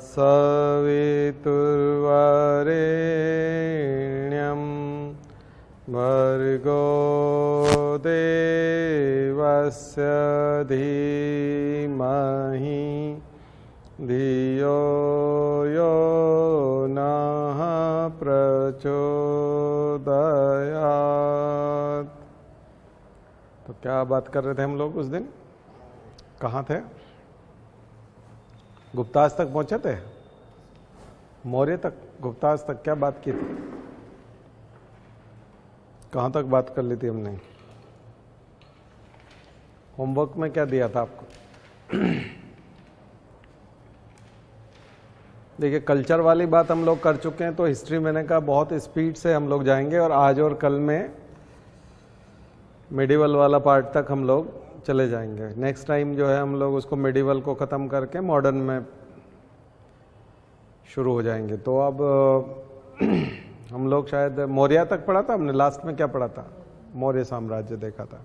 तत्सवितुर्वरेण्यं भर्गो देवस्य धीमहि धियो यो नः प्रचोदयात्। तो क्या बात कर रहे थे हम लोग उस दिन? कहाँ थे? गुप्ताज तक पहुंचे थे? मौर्य तक? गुप्ताज तक क्या बात की थी? कहाँ तक बात कर ली थी हमने? होमवर्क में क्या दिया था आपको? देखिए, कल्चर वाली बात हम लोग कर चुके हैं, तो हिस्ट्री मैंने कहा बहुत स्पीड से हम लोग जाएंगे और आज और कल में मेडिवल वाला पार्ट तक हम लोग चले जाएंगे। नेक्स्ट टाइम जो है हम लोग उसको मेडिवल को ख़त्म करके मॉडर्न में शुरू हो जाएंगे। तो अब हम लोग शायद मौर्य तक पढ़ा था हमने। लास्ट में क्या पढ़ा था? मौर्य साम्राज्य देखा था।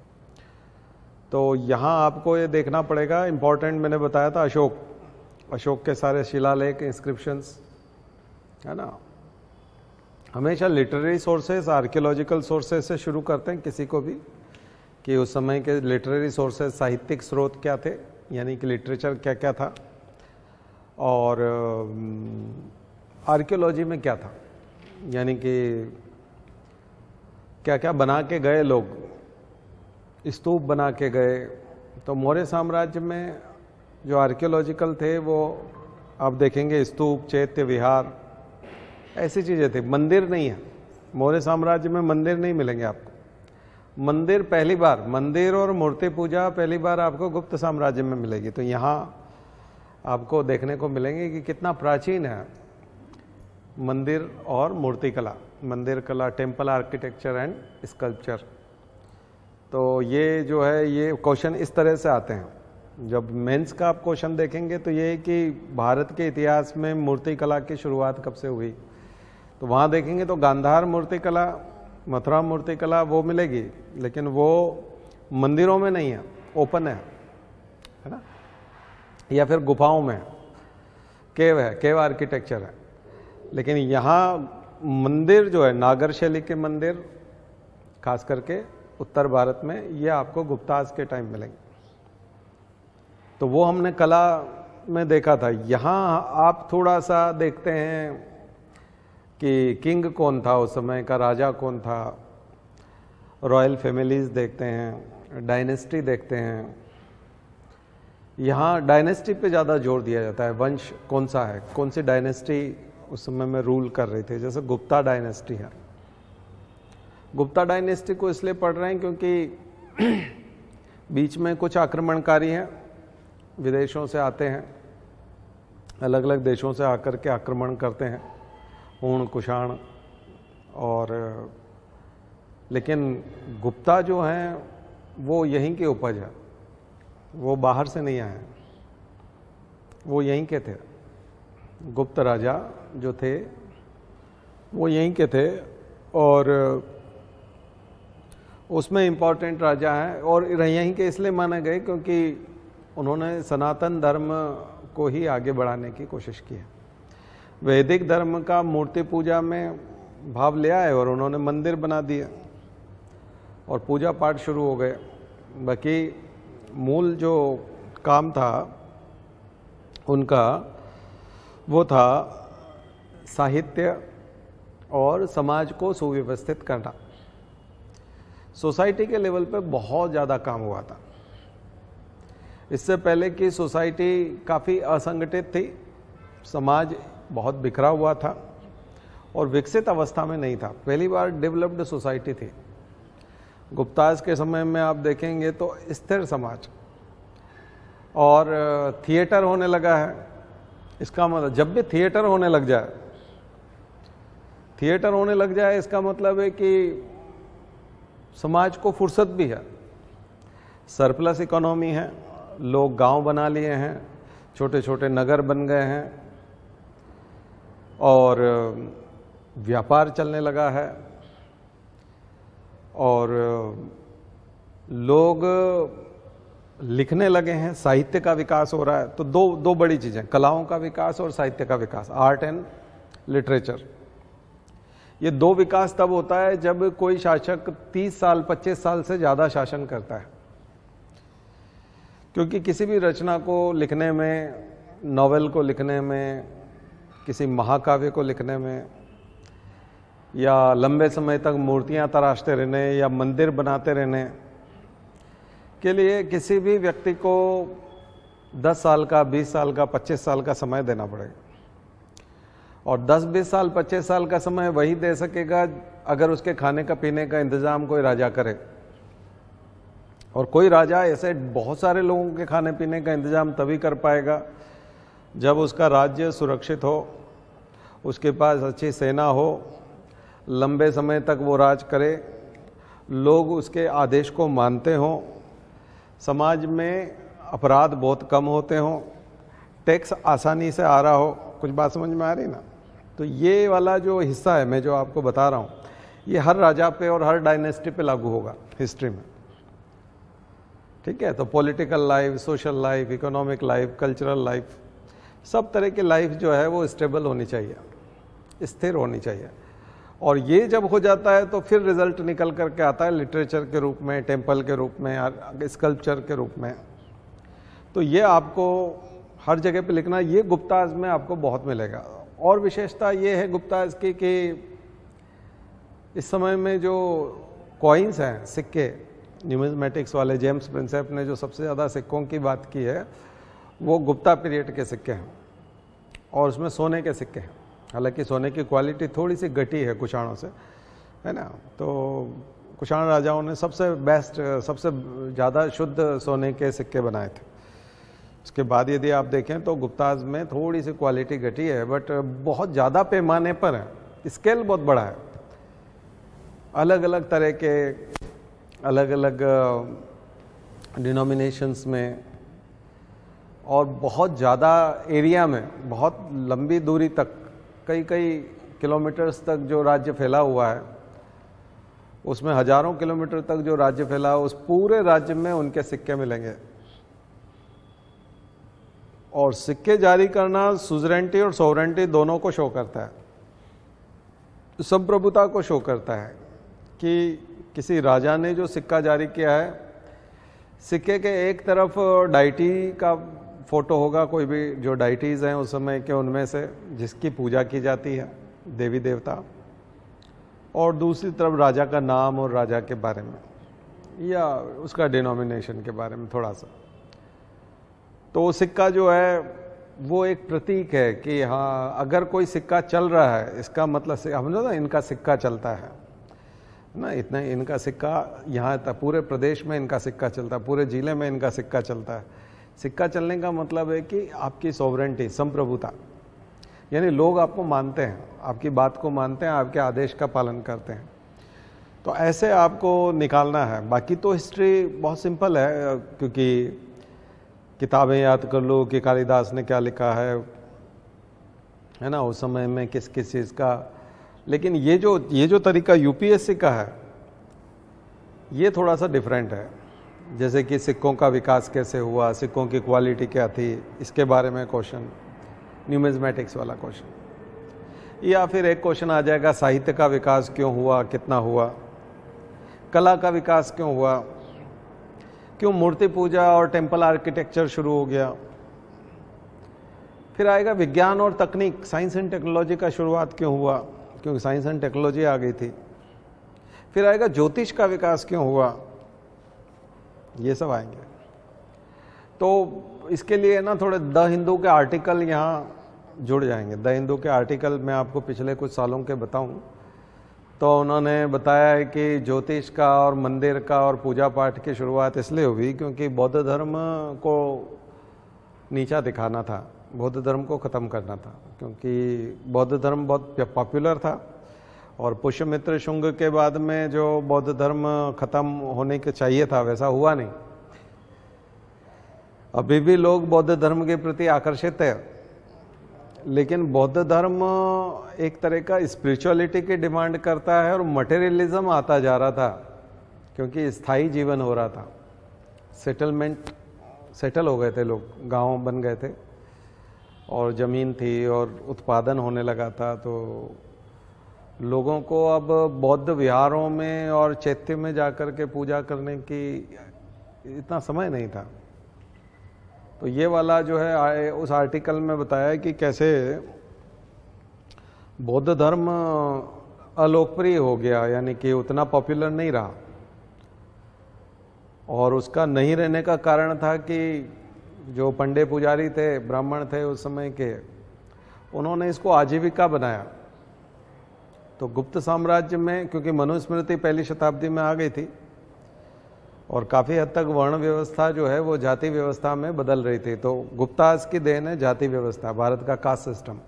तो यहाँ आपको ये देखना पड़ेगा, इम्पोर्टेंट मैंने बताया था अशोक। अशोक के सारे शिलालेख, इंस्क्रिप्शंस, है ना। हमेशा लिटरेरी सोर्सेस, आर्कियोलॉजिकल सोर्सेस से शुरू करते हैं किसी को भी, कि उस समय के लिटरेरी सोर्सेस, साहित्यिक स्रोत क्या थे, यानी कि लिटरेचर क्या क्या था, और आर्कियोलॉजी में क्या था, यानी कि क्या क्या बना के गए लोग, स्तूप बना के गए। तो मौर्य साम्राज्य में जो आर्कियोलॉजिकल थे वो आप देखेंगे स्तूप, चैत्य विहार, ऐसी चीज़ें थी। मंदिर नहीं है मौर्य साम्राज्य में, मंदिर नहीं मिलेंगे आपको। मंदिर पहली बार, मंदिर और मूर्ति पूजा पहली बार आपको गुप्त साम्राज्य में मिलेगी। तो यहाँ आपको देखने को मिलेंगे कि कितना प्राचीन है मंदिर और मूर्ति कला, मंदिर कला, टेम्पल आर्किटेक्चर एंड स्कल्पचर। तो ये जो है, ये क्वेश्चन इस तरह से आते हैं। जब मेंस का आप क्वेश्चन देखेंगे तो ये कि भारत के इतिहास में मूर्ति कला की शुरुआत कब से हुई, तो वहाँ देखेंगे तो गांधार मूर्ति कला, मथुरा मूर्ति कला वो मिलेगी, लेकिन वो मंदिरों में नहीं है, ओपन है ना, या फिर गुफाओं में, केव है, केव आर्किटेक्चर है। लेकिन यहाँ मंदिर जो है, नागर शैली के मंदिर खास करके उत्तर भारत में, ये आपको गुप्ताज के टाइम मिलेंगे। तो वो हमने कला में देखा था। यहाँ आप थोड़ा सा देखते हैं कि किंग कौन था उस समय का, राजा कौन था, रॉयल फैमिलीज देखते हैं, डायनेस्टी देखते हैं। यहाँ डायनेस्टी पे ज़्यादा जोर दिया जाता है, वंश कौन सा है, कौन सी डायनेस्टी उस समय में रूल कर रही थी। जैसे गुप्ता डायनेस्टी है। गुप्ता डायनेस्टी को इसलिए पढ़ रहे हैं क्योंकि बीच में कुछ आक्रमणकारी हैं, विदेशों से आते हैं, अलग अलग देशों से आकर के आक्रमण करते हैं, हूण, कुषाण, और लेकिन गुप्ता जो हैं वो यहीं के उपज है, वो बाहर से नहीं आए, वो यहीं के थे। गुप्त राजा जो थे वो यहीं के थे, और उसमें इम्पोर्टेंट राजा हैं, और यहीं के इसलिए माने गए क्योंकि उन्होंने सनातन धर्म को ही आगे बढ़ाने की कोशिश की है। वैदिक धर्म का मूर्ति पूजा में भाव ले आए और उन्होंने मंदिर बना दिए और पूजा पाठ शुरू हो गए। बाकी मूल जो काम था उनका, वो था साहित्य और समाज को सुव्यवस्थित करना। सोसाइटी के लेवल पे बहुत ज़्यादा काम हुआ था। इससे पहले की सोसाइटी काफ़ी असंगठित थी, समाज बहुत बिखरा हुआ था और विकसित अवस्था में नहीं था। पहली बार डेवलप्ड सोसाइटी थी। गुप्ताज के समय में आप देखेंगे तो स्थिर समाज, और थिएटर होने लगा है। इसका मतलब जब भी थिएटर होने लग जाए, थिएटर होने लग जाए इसका मतलब है कि समाज को फुर्सत भी है, सरप्लस इकोनॉमी है, लोग गांव बना लिए हैं, छोटे छोटे नगर बन गए हैं, और व्यापार चलने लगा है, और लोग लिखने लगे हैं, साहित्य का विकास हो रहा है, तो दो बड़ी चीज़ें, कलाओं का विकास और साहित्य का विकास, आर्ट एंड लिटरेचर। ये दो विकास तब होता है जब कोई शासक 30 साल 25 साल से ज़्यादा शासन करता है, क्योंकि किसी भी रचना को लिखने में, नॉवेल को लिखने में, किसी महाकाव्य को लिखने में, या लंबे समय तक मूर्तियां तराशते रहने या मंदिर बनाते रहने के लिए किसी भी व्यक्ति को 10 साल का, 20 साल का, 25 साल का समय देना पड़ेगा। और 10-20 साल, 25 साल का समय वही दे सकेगा अगर उसके खाने का पीने का इंतजाम कोई राजा करे। और कोई राजा ऐसे बहुत सारे लोगों के खाने पीने का इंतजाम तभी कर पाएगा जब उसका राज्य सुरक्षित हो, उसके पास अच्छी सेना हो, लंबे समय तक वो राज करे, लोग उसके आदेश को मानते हों, समाज में अपराध बहुत कम होते हों, टैक्स आसानी से आ रहा हो। कुछ बात समझ में आ रही ना? तो ये वाला जो हिस्सा है मैं जो आपको बता रहा हूँ, ये हर राजा पे और हर डायनेस्टी पे लागू होगा हिस्ट्री में। ठीक है? तो political life, social life, economic life, cultural life, सब तरह की लाइफ जो है वो स्टेबल होनी चाहिए, स्थिर होनी चाहिए। और ये जब हो जाता है तो फिर रिजल्ट निकल करके आता है लिटरेचर के रूप में, टेम्पल के रूप में, स्कल्पचर के रूप में। तो ये आपको हर जगह पे लिखना, ये गुप्ताज में आपको बहुत मिलेगा। और विशेषता ये है गुप्ताज की कि इस समय में जो कॉइन्स हैं, सिक्के, न्यूमिज्मेटिक्स वाले, जेम्स प्रिंसेप ने जो सबसे ज़्यादा सिक्कों की बात की है वो गुप्ता पीरियड के सिक्के हैं, और उसमें सोने के सिक्के हैं। हालांकि सोने की क्वालिटी थोड़ी सी घटी है कुषाणों से, है ना। तो कुषाण राजाओं ने सबसे बेस्ट, सबसे ज़्यादा शुद्ध सोने के सिक्के बनाए थे। उसके बाद यदि आप देखें तो गुप्ताज में थोड़ी सी क्वालिटी घटी है, बट बहुत ज़्यादा पैमाने पर है, स्केल बहुत बड़ा है, अलग अलग तरह के, अलग अलग डिनोमिनेशंस में, और बहुत ज़्यादा एरिया में, बहुत लंबी दूरी तक, कई किलोमीटर्स तक जो राज्य फैला हुआ है, उसमें हजारों किलोमीटर तक जो राज्य फैला है, उस पूरे राज्य में उनके सिक्के मिलेंगे। और सिक्के जारी करना सुजरेंटी और सोवरेंटी दोनों को शो करता है, संप्रभुता को शो करता है कि किसी राजा ने जो सिक्का जारी किया है, सिक्के के एक तरफ डाइटी का फोटो होगा, कोई भी जो डाइटीज हैं उस समय के उनमें से जिसकी पूजा की जाती है, देवी देवता, और दूसरी तरफ राजा का नाम और राजा के बारे में या उसका डिनोमिनेशन के बारे में थोड़ा सा। तो सिक्का जो है वो एक प्रतीक है कि हाँ, अगर कोई सिक्का चल रहा है इसका मतलब से हम ना इनका सिक्का चलता है ना, इतना इनका सिक्का यहाँ तक पूरे प्रदेश में इनका सिक्का चलता है, पूरे जिले में इनका सिक्का चलता है। सिक्का चलने का मतलब है कि आपकी सॉवरेंटी, संप्रभुता, यानी लोग आपको मानते हैं, आपकी बात को मानते हैं, आपके आदेश का पालन करते हैं। तो ऐसे आपको निकालना है। बाकी तो हिस्ट्री बहुत सिंपल है, क्योंकि किताबें याद कर लो कि कालिदास ने क्या लिखा है ना, उस समय में किस किस चीज़ का। लेकिन ये जो तरीका यूपीएससी का है ये थोड़ा सा डिफरेंट है। जैसे कि सिक्कों का विकास कैसे हुआ, सिक्कों की क्वालिटी क्या थी, इसके बारे में क्वेश्चन, न्यूमिज्मेटिक्स वाला क्वेश्चन। या फिर एक क्वेश्चन आ जाएगा साहित्य का विकास क्यों हुआ, कितना हुआ, कला का विकास क्यों हुआ, क्यों मूर्ति पूजा और टेम्पल आर्किटेक्चर शुरू हो गया। फिर आएगा विज्ञान और तकनीक, साइंस एंड टेक्नोलॉजी का शुरुआत क्यों हुआ, क्योंकि साइंस एंड टेक्नोलॉजी आ गई थी। फिर आएगा ज्योतिष का विकास क्यों हुआ, ये सब आएंगे। तो इसके लिए ना थोड़े द हिंदू के आर्टिकल यहाँ जुड़ जाएंगे। द हिंदू के आर्टिकल मैं आपको पिछले कुछ सालों के बताऊं तो उन्होंने बताया है कि ज्योतिष का और मंदिर का और पूजा पाठ की शुरुआत इसलिए हुई क्योंकि बौद्ध धर्म को नीचा दिखाना था, बौद्ध धर्म को ख़त्म करना था, क्योंकि बौद्ध धर्म बहुत पॉपुलर था। और पुष्यमित्र शुंग के बाद में जो बौद्ध धर्म खत्म होने के चाहिए था वैसा हुआ नहीं। अभी भी लोग बौद्ध धर्म के प्रति आकर्षित है, लेकिन बौद्ध धर्म एक तरह का स्पिरिचुअलिटी की डिमांड करता है और मटेरियलिज्म आता जा रहा था, क्योंकि स्थायी जीवन हो रहा था, सेटलमेंट सेटल हो गए थे लोग, गांव बन गए थे और ज़मीन थी और उत्पादन होने लगा था, तो लोगों को अब बौद्ध विहारों में और चैत्य में जाकर के पूजा करने की इतना समय नहीं था। तो ये वाला जो है उस आर्टिकल में बताया है कि कैसे बौद्ध धर्म अलोकप्रिय हो गया, यानी कि उतना पॉपुलर नहीं रहा। और उसका नहीं रहने का कारण था कि जो पंडे पुजारी थे, ब्राह्मण थे उस समय के, उन्होंने इसको आजीविका बनाया। तो गुप्त साम्राज्य में, क्योंकि मनुस्मृति पहली शताब्दी में आ गई थी और काफ़ी हद तक वर्ण व्यवस्था जो है वो जाति व्यवस्था में बदल रही थी, तो गुप्ताज की देन है जाति व्यवस्था, भारत का caste system.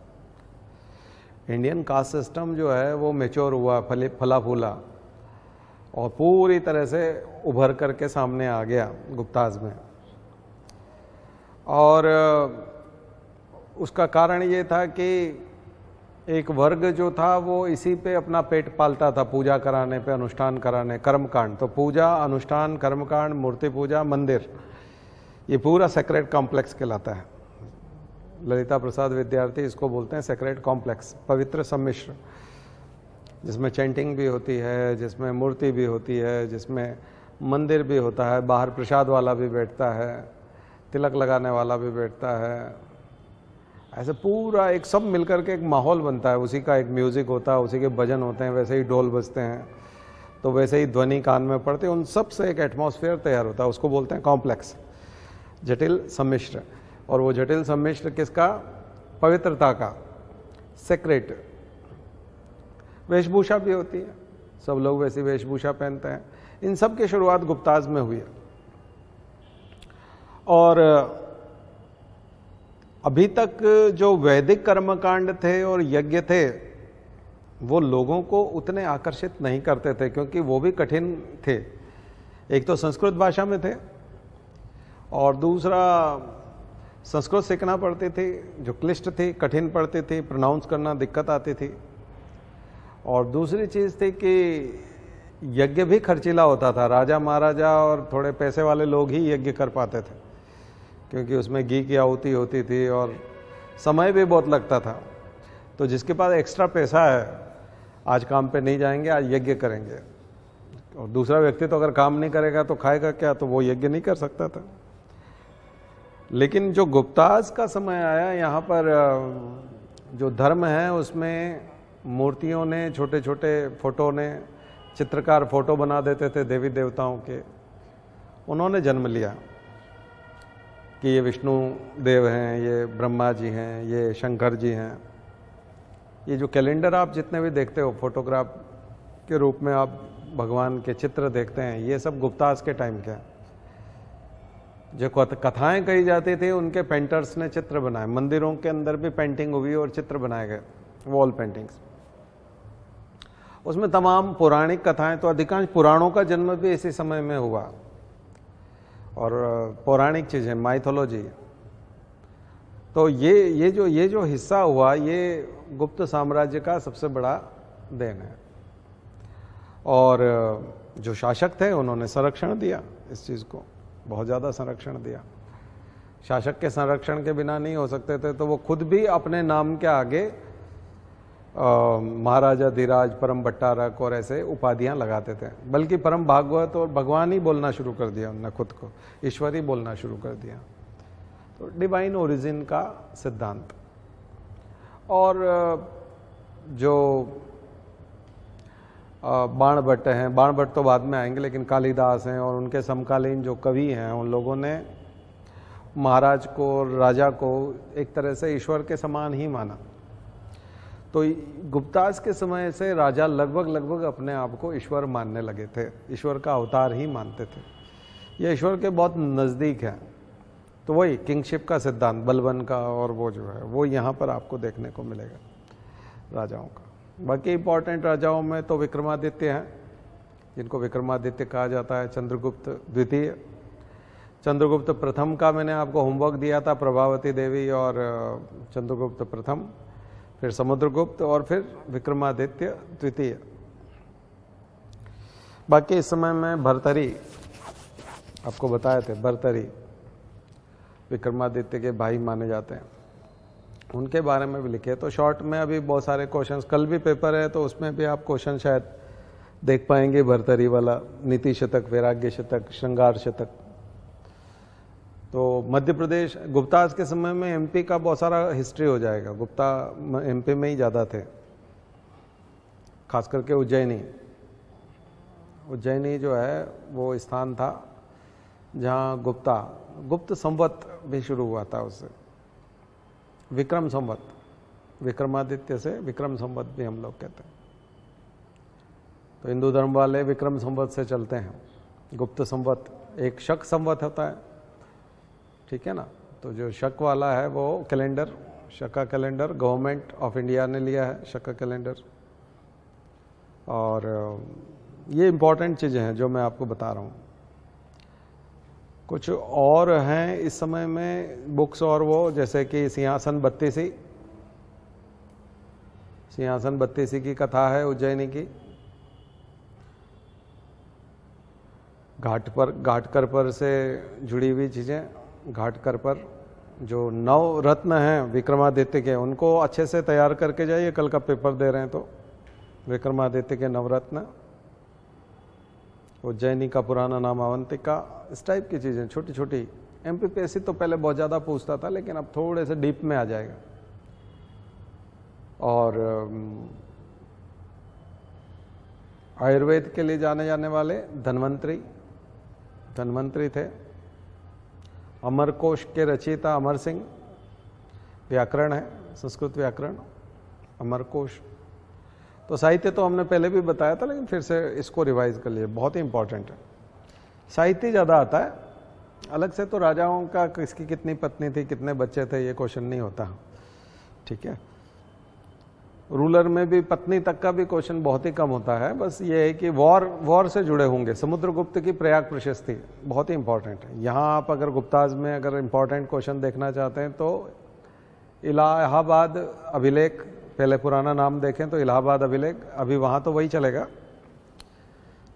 Indian caste system जो है वो मैच्योर हुआ, फला फूला और पूरी तरह से उभर करके सामने आ गया गुप्ताज में। और उसका कारण ये था कि एक वर्ग जो था वो इसी पे अपना पेट पालता था, पूजा कराने पे, अनुष्ठान कराने, कर्मकांड। तो पूजा, अनुष्ठान, कर्मकांड, मूर्ति पूजा, मंदिर, ये पूरा सेक्रेट कॉम्प्लेक्स कहलाता है। ललिता प्रसाद विद्यार्थी इसको बोलते हैं सेक्रेट कॉम्प्लेक्स, पवित्र सम्मिश्र, जिसमें चैंटिंग भी होती है, जिसमें मूर्ति भी होती है, जिसमें मंदिर भी होता है, बाहर प्रसाद वाला भी बैठता है, तिलक लगाने वाला भी बैठता है, ऐसे पूरा एक सब मिलकर के एक माहौल बनता है। उसी का एक म्यूज़िक होता है, उसी के भजन होते हैं, वैसे ही ढोल बजते हैं, तो वैसे ही ध्वनि कान में पड़ते हैं, उन सब से एक एटमॉस्फेयर तैयार होता है। उसको बोलते हैं कॉम्प्लेक्स, जटिल सम्मिश्र। और वो जटिल सम्मिश्र किसका? पवित्रता का, सेक्रेट। वेशभूषा भी होती है, सब लोग वैसी वेशभूषा पहनते हैं। इन सब की शुरुआत गुप्ताज में हुई है। और अभी तक जो वैदिक कर्मकांड थे और यज्ञ थे वो लोगों को उतने आकर्षित नहीं करते थे, क्योंकि वो भी कठिन थे। एक तो संस्कृत भाषा में थे और दूसरा संस्कृत सीखना पड़ती थी जो क्लिष्ट थी, कठिन पड़ती थी, प्रोनाउंस करना दिक्कत आती थी। और दूसरी चीज़ थी कि यज्ञ भी खर्चीला होता था। राजा महाराजा और थोड़े पैसे वाले लोग ही यज्ञ कर पाते थे, क्योंकि उसमें घी की आहुति होती थी और समय भी बहुत लगता था। तो जिसके पास एक्स्ट्रा पैसा है, आज काम पे नहीं जाएंगे, आज यज्ञ करेंगे, और दूसरा व्यक्ति तो अगर काम नहीं करेगा तो खाएगा क्या, तो वो यज्ञ नहीं कर सकता था। लेकिन जो गुप्ताज का समय आया, यहाँ पर जो धर्म है उसमें मूर्तियों ने, छोटे छोटे फोटो ने, चित्रकार फोटो बना देते थे देवी देवताओं के, उन्होंने जन्म लिया कि ये विष्णु देव हैं, ये ब्रह्मा जी हैं, ये शंकर जी हैं। ये जो कैलेंडर आप जितने भी देखते हो फोटोग्राफ के रूप में आप भगवान के चित्र देखते हैं, ये सब गुप्ताज के टाइम के हैं। जो कथाएं कही जाती थी उनके पेंटर्स ने चित्र बनाए। मंदिरों के अंदर भी पेंटिंग हुई और चित्र बनाए गए, वॉल पेंटिंग्स। उसमें तमाम पौराणिक कथाएं, तो अधिकांश पुराणों का जन्म भी इसी समय में हुआ। और पौराणिक चीज़ें, माइथोलॉजी। तो ये जो हिस्सा हुआ, ये गुप्त साम्राज्य का सबसे बड़ा देन है। और जो शासक थे उन्होंने संरक्षण दिया इस चीज़ को, बहुत ज़्यादा संरक्षण दिया। शासक के संरक्षण के बिना नहीं हो सकते थे, तो वो खुद भी अपने नाम के आगे महाराजा धीराज, परम भट्टारक और ऐसे उपाधियां लगाते थे। बल्कि परम भागवत और भगवान ही बोलना शुरू कर दिया उन्होंने, खुद को ईश्वर ही बोलना शुरू कर दिया। तो डिवाइन ओरिजिन का सिद्धांत। और जो बाण भट्ट हैं, बाण भट्ट तो बाद में आएंगे, लेकिन कालिदास हैं और उनके समकालीन जो कवि हैं, उन लोगों ने महाराज को, राजा को एक तरह से ईश्वर के समान ही माना। तो गुप्ताज के समय से राजा लगभग अपने आप को ईश्वर मानने लगे थे, ईश्वर का अवतार ही मानते थे। ये ईश्वर के बहुत नज़दीक है। तो वही किंगशिप का सिद्धांत, बलबन का, और वो जो है वो यहाँ पर आपको देखने को मिलेगा राजाओं का। बाकी इंपॉर्टेंट राजाओं में तो विक्रमादित्य हैं, जिनको विक्रमादित्य कहा जाता है, चंद्रगुप्त द्वितीय। चंद्रगुप्त प्रथम का मैंने आपको होमवर्क दिया था, प्रभावती देवी और चंद्रगुप्त प्रथम, फिर समुद्रगुप्त और फिर विक्रमादित्य द्वितीय। बाकी इस समय में भर्तरी आपको बताए थे, भर्तरी विक्रमादित्य के भाई माने जाते हैं, उनके बारे में भी लिखे। तो शॉर्ट में अभी बहुत सारे क्वेश्चंस, कल भी पेपर है तो उसमें भी आप क्वेश्चन शायद देख पाएंगे, भरतरी वाला, नीति शतक, वैराग्य शतक, श्रृंगार शतक। तो मध्य प्रदेश, गुप्ताज के समय में एमपी का बहुत सारा हिस्ट्री हो जाएगा। गुप्ता एमपी में ही ज़्यादा थे, खास करके उज्जैनी। उज्जैनी जो है वो स्थान था जहाँ गुप्त संवत भी शुरू हुआ था उससे, विक्रम संवत, विक्रमादित्य से विक्रम संवत भी हम लोग कहते हैं। तो हिंदू धर्म वाले विक्रम संवत से चलते हैं। गुप्त संवत, एक शक संवत होता है, ठीक है ना। तो जो शक वाला है वो कैलेंडर, शक का कैलेंडर गवर्नमेंट ऑफ इंडिया ने लिया है, शक का कैलेंडर। और ये इंपॉर्टेंट चीज़ें हैं जो मैं आपको बता रहा हूँ। कुछ और हैं इस समय में बुक्स, और वो जैसे कि सिंहासन बत्तीसी, सिंहासन बत्तीसी की कथा है उज्जैनी की। घाटकर पर से जुड़ी हुई चीज़ें, घाटकर पर जो 9 रत्न हैं विक्रमादित्य के, उनको अच्छे से तैयार करके जाइए, कल का पेपर दे रहे हैं तो। विक्रमादित्य के 9 रत्न, उज्जैनी का पुराना नाम अवंतिका, इस टाइप की चीज़ें छोटी छोटी। एमपीपीएससी तो पहले बहुत ज़्यादा पूछता था, लेकिन अब थोड़े से डीप में आ जाएगा। और आयुर्वेद के लिए जाने जाने वाले धन्वंतरी थे। अमरकोश के रचयिता अमर सिंह, व्याकरण है, संस्कृत व्याकरण, अमरकोश। तो साहित्य तो हमने पहले भी बताया था, लेकिन फिर से इसको रिवाइज कर लिए, बहुत ही इंपॉर्टेंट है। साहित्य ज़्यादा आता है, अलग से तो राजाओं का किसकी कितनी पत्नी थी, कितने बच्चे थे, ये क्वेश्चन नहीं होता, ठीक है। रूलर में भी पत्नी तक का भी क्वेश्चन बहुत ही कम होता है। बस ये है कि वॉर से जुड़े होंगे। समुद्रगुप्त की प्रयाग प्रशस्ति बहुत ही इंपॉर्टेंट है। यहाँ आप अगर गुप्ताज में अगर इंपॉर्टेंट क्वेश्चन देखना चाहते हैं तो इलाहाबाद अभिलेख, पहले पुराना नाम देखें तो इलाहाबाद अभिलेख, अभी वहाँ तो वही चलेगा,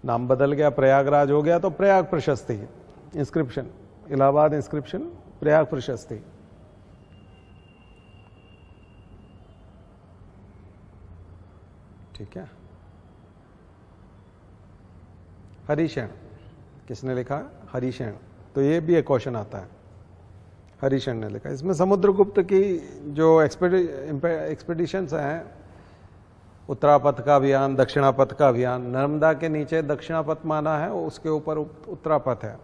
नाम बदल गया, प्रयागराज हो गया, तो प्रयाग प्रशस्ति इंस्क्रिप्शन, इलाहाबाद इंस्क्रिप्शन, प्रयाग प्रशस्ति। ठीक है। हरिशैन किसने लिखा? हरिशैन। तो ये भी एक क्वेश्चन आता है, हरिशैन ने लिखा। इसमें समुद्रगुप्त की जो एक्सपेडिशंस हैं, उत्तरापथ का अभियान, दक्षिणापथ का अभियान, नर्मदा के नीचे दक्षिणापथ माना है, उसके ऊपर उत्तरापथ है।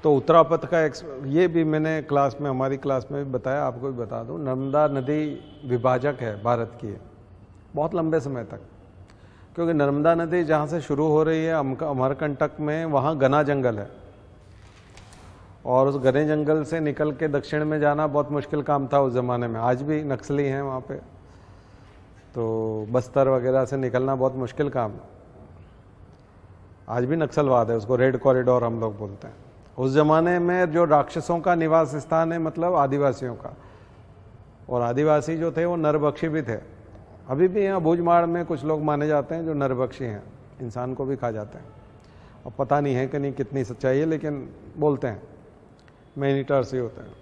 तो उत्तरापथ का ये भी मैंने क्लास में, हमारी क्लास में भी बताया, आपको भी बता दूं। नर्मदा नदी विभाजक है भारत की, बहुत लंबे समय तक, क्योंकि नर्मदा नदी जहाँ से शुरू हो रही है अमरकंटक में, वहाँ घना जंगल है, और उस घने जंगल से निकल के दक्षिण में जाना बहुत मुश्किल काम था उस ज़माने में। आज भी नक्सली हैं वहाँ पे, तो बस्तर वगैरह से निकलना बहुत मुश्किल काम है। आज भी नक्सलवाद है, उसको रेड कॉरिडोर हम लोग बोलते हैं। उस ज़माने में जो राक्षसों का निवास स्थान है, मतलब आदिवासियों का, और आदिवासी जो थे वो नरभक्षी भी थे। अभी भी यहाँ भूजमाड़ में कुछ लोग माने जाते हैं जो नरभक्षी हैं, इंसान को भी खा जाते हैं। अब पता नहीं है कि नहीं कितनी सच्चाई है, लेकिन बोलते हैं मैनीटर्स ही होते हैं,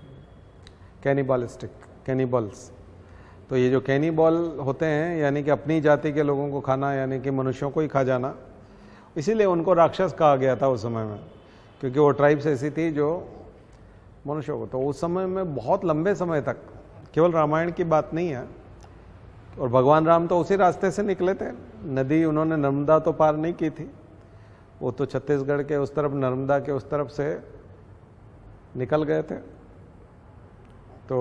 कैनिबलिस्टिक, कैनिबल्स। तो ये जो कैनिबल होते हैं, यानी कि अपनी जाति के लोगों को खाना, यानी कि मनुष्यों को ही खा जाना, इसीलिए उनको राक्षस कहा गया था उस समय में, क्योंकि वो ट्राइब्स ऐसी थी जो मनुष्यों को। तो उस समय में बहुत लंबे समय तक, केवल रामायण की बात नहीं है, और भगवान राम तो उसी रास्ते से निकले थे। नदी उन्होंने नर्मदा तो पार नहीं की थी, वो तो छत्तीसगढ़ के उस तरफ, नर्मदा के उस तरफ से निकल गए थे। तो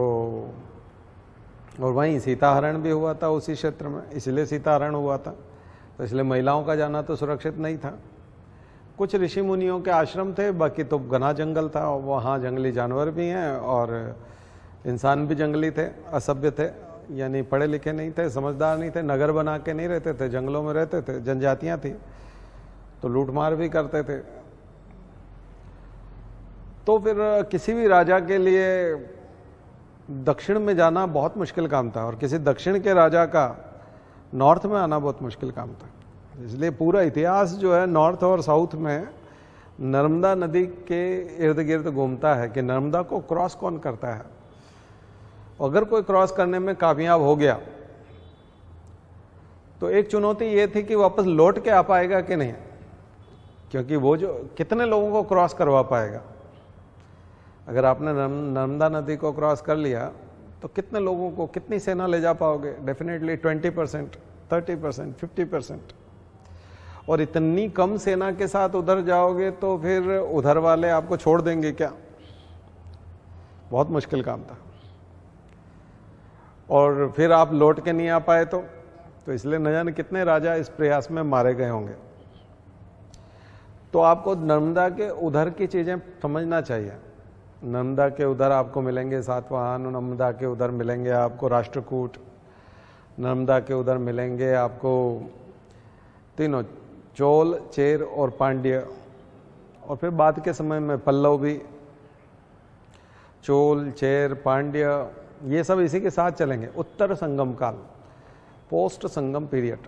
और वहीं सीताहरण भी हुआ था उसी क्षेत्र में, इसलिए सीताहरण हुआ था। तो इसलिए महिलाओं का जाना तो सुरक्षित नहीं था। कुछ ऋषि मुनियों के आश्रम थे, बाकी तो घना जंगल था, वहाँ जंगली जानवर भी हैं और इंसान भी जंगली थे, असभ्य थे, यानी पढ़े लिखे नहीं थे, समझदार नहीं थे, नगर बना के नहीं रहते थे, जंगलों में रहते थे, जनजातियाँ थी, तो लूटमार भी करते थे। तो फिर किसी भी राजा के लिए दक्षिण में जाना बहुत मुश्किल काम था, और किसी दक्षिण के राजा का नॉर्थ में आना बहुत मुश्किल काम था। इसलिए पूरा इतिहास जो है नॉर्थ और साउथ में नर्मदा नदी के इर्द गिर्द घूमता है कि नर्मदा को क्रॉस कौन करता है। अगर कोई क्रॉस करने में कामयाब हो गया तो एक चुनौती ये थी कि वापस लौट के आ पाएगा कि नहीं, क्योंकि वो जो कितने लोगों को क्रॉस करवा पाएगा। अगर आपने नर्मदा नदी को क्रॉस कर लिया तो कितने लोगों को, कितनी सेना ले जा पाओगे? डेफिनेटली 20%, 30%, 50%। और इतनी कम सेना के साथ उधर जाओगे तो फिर उधर वाले आपको छोड़ देंगे क्या? बहुत मुश्किल काम था। और फिर आप लौट के नहीं आ पाए तो इसलिए न जाने कितने राजा इस प्रयास में मारे गए होंगे। तो आपको नर्मदा के उधर की चीजें समझना चाहिए। नर्मदा के उधर आपको मिलेंगे सातवाहन, नर्मदा के उधर मिलेंगे आपको राष्ट्रकूट, नर्मदा के उधर मिलेंगे आपको तीनों, चोल, चेर और पांड्य। और फिर बाद के समय में पल्लव भी, चोल, चेर, पांड्य, ये सब इसी के साथ चलेंगे। उत्तर संगम काल, पोस्ट संगम पीरियड,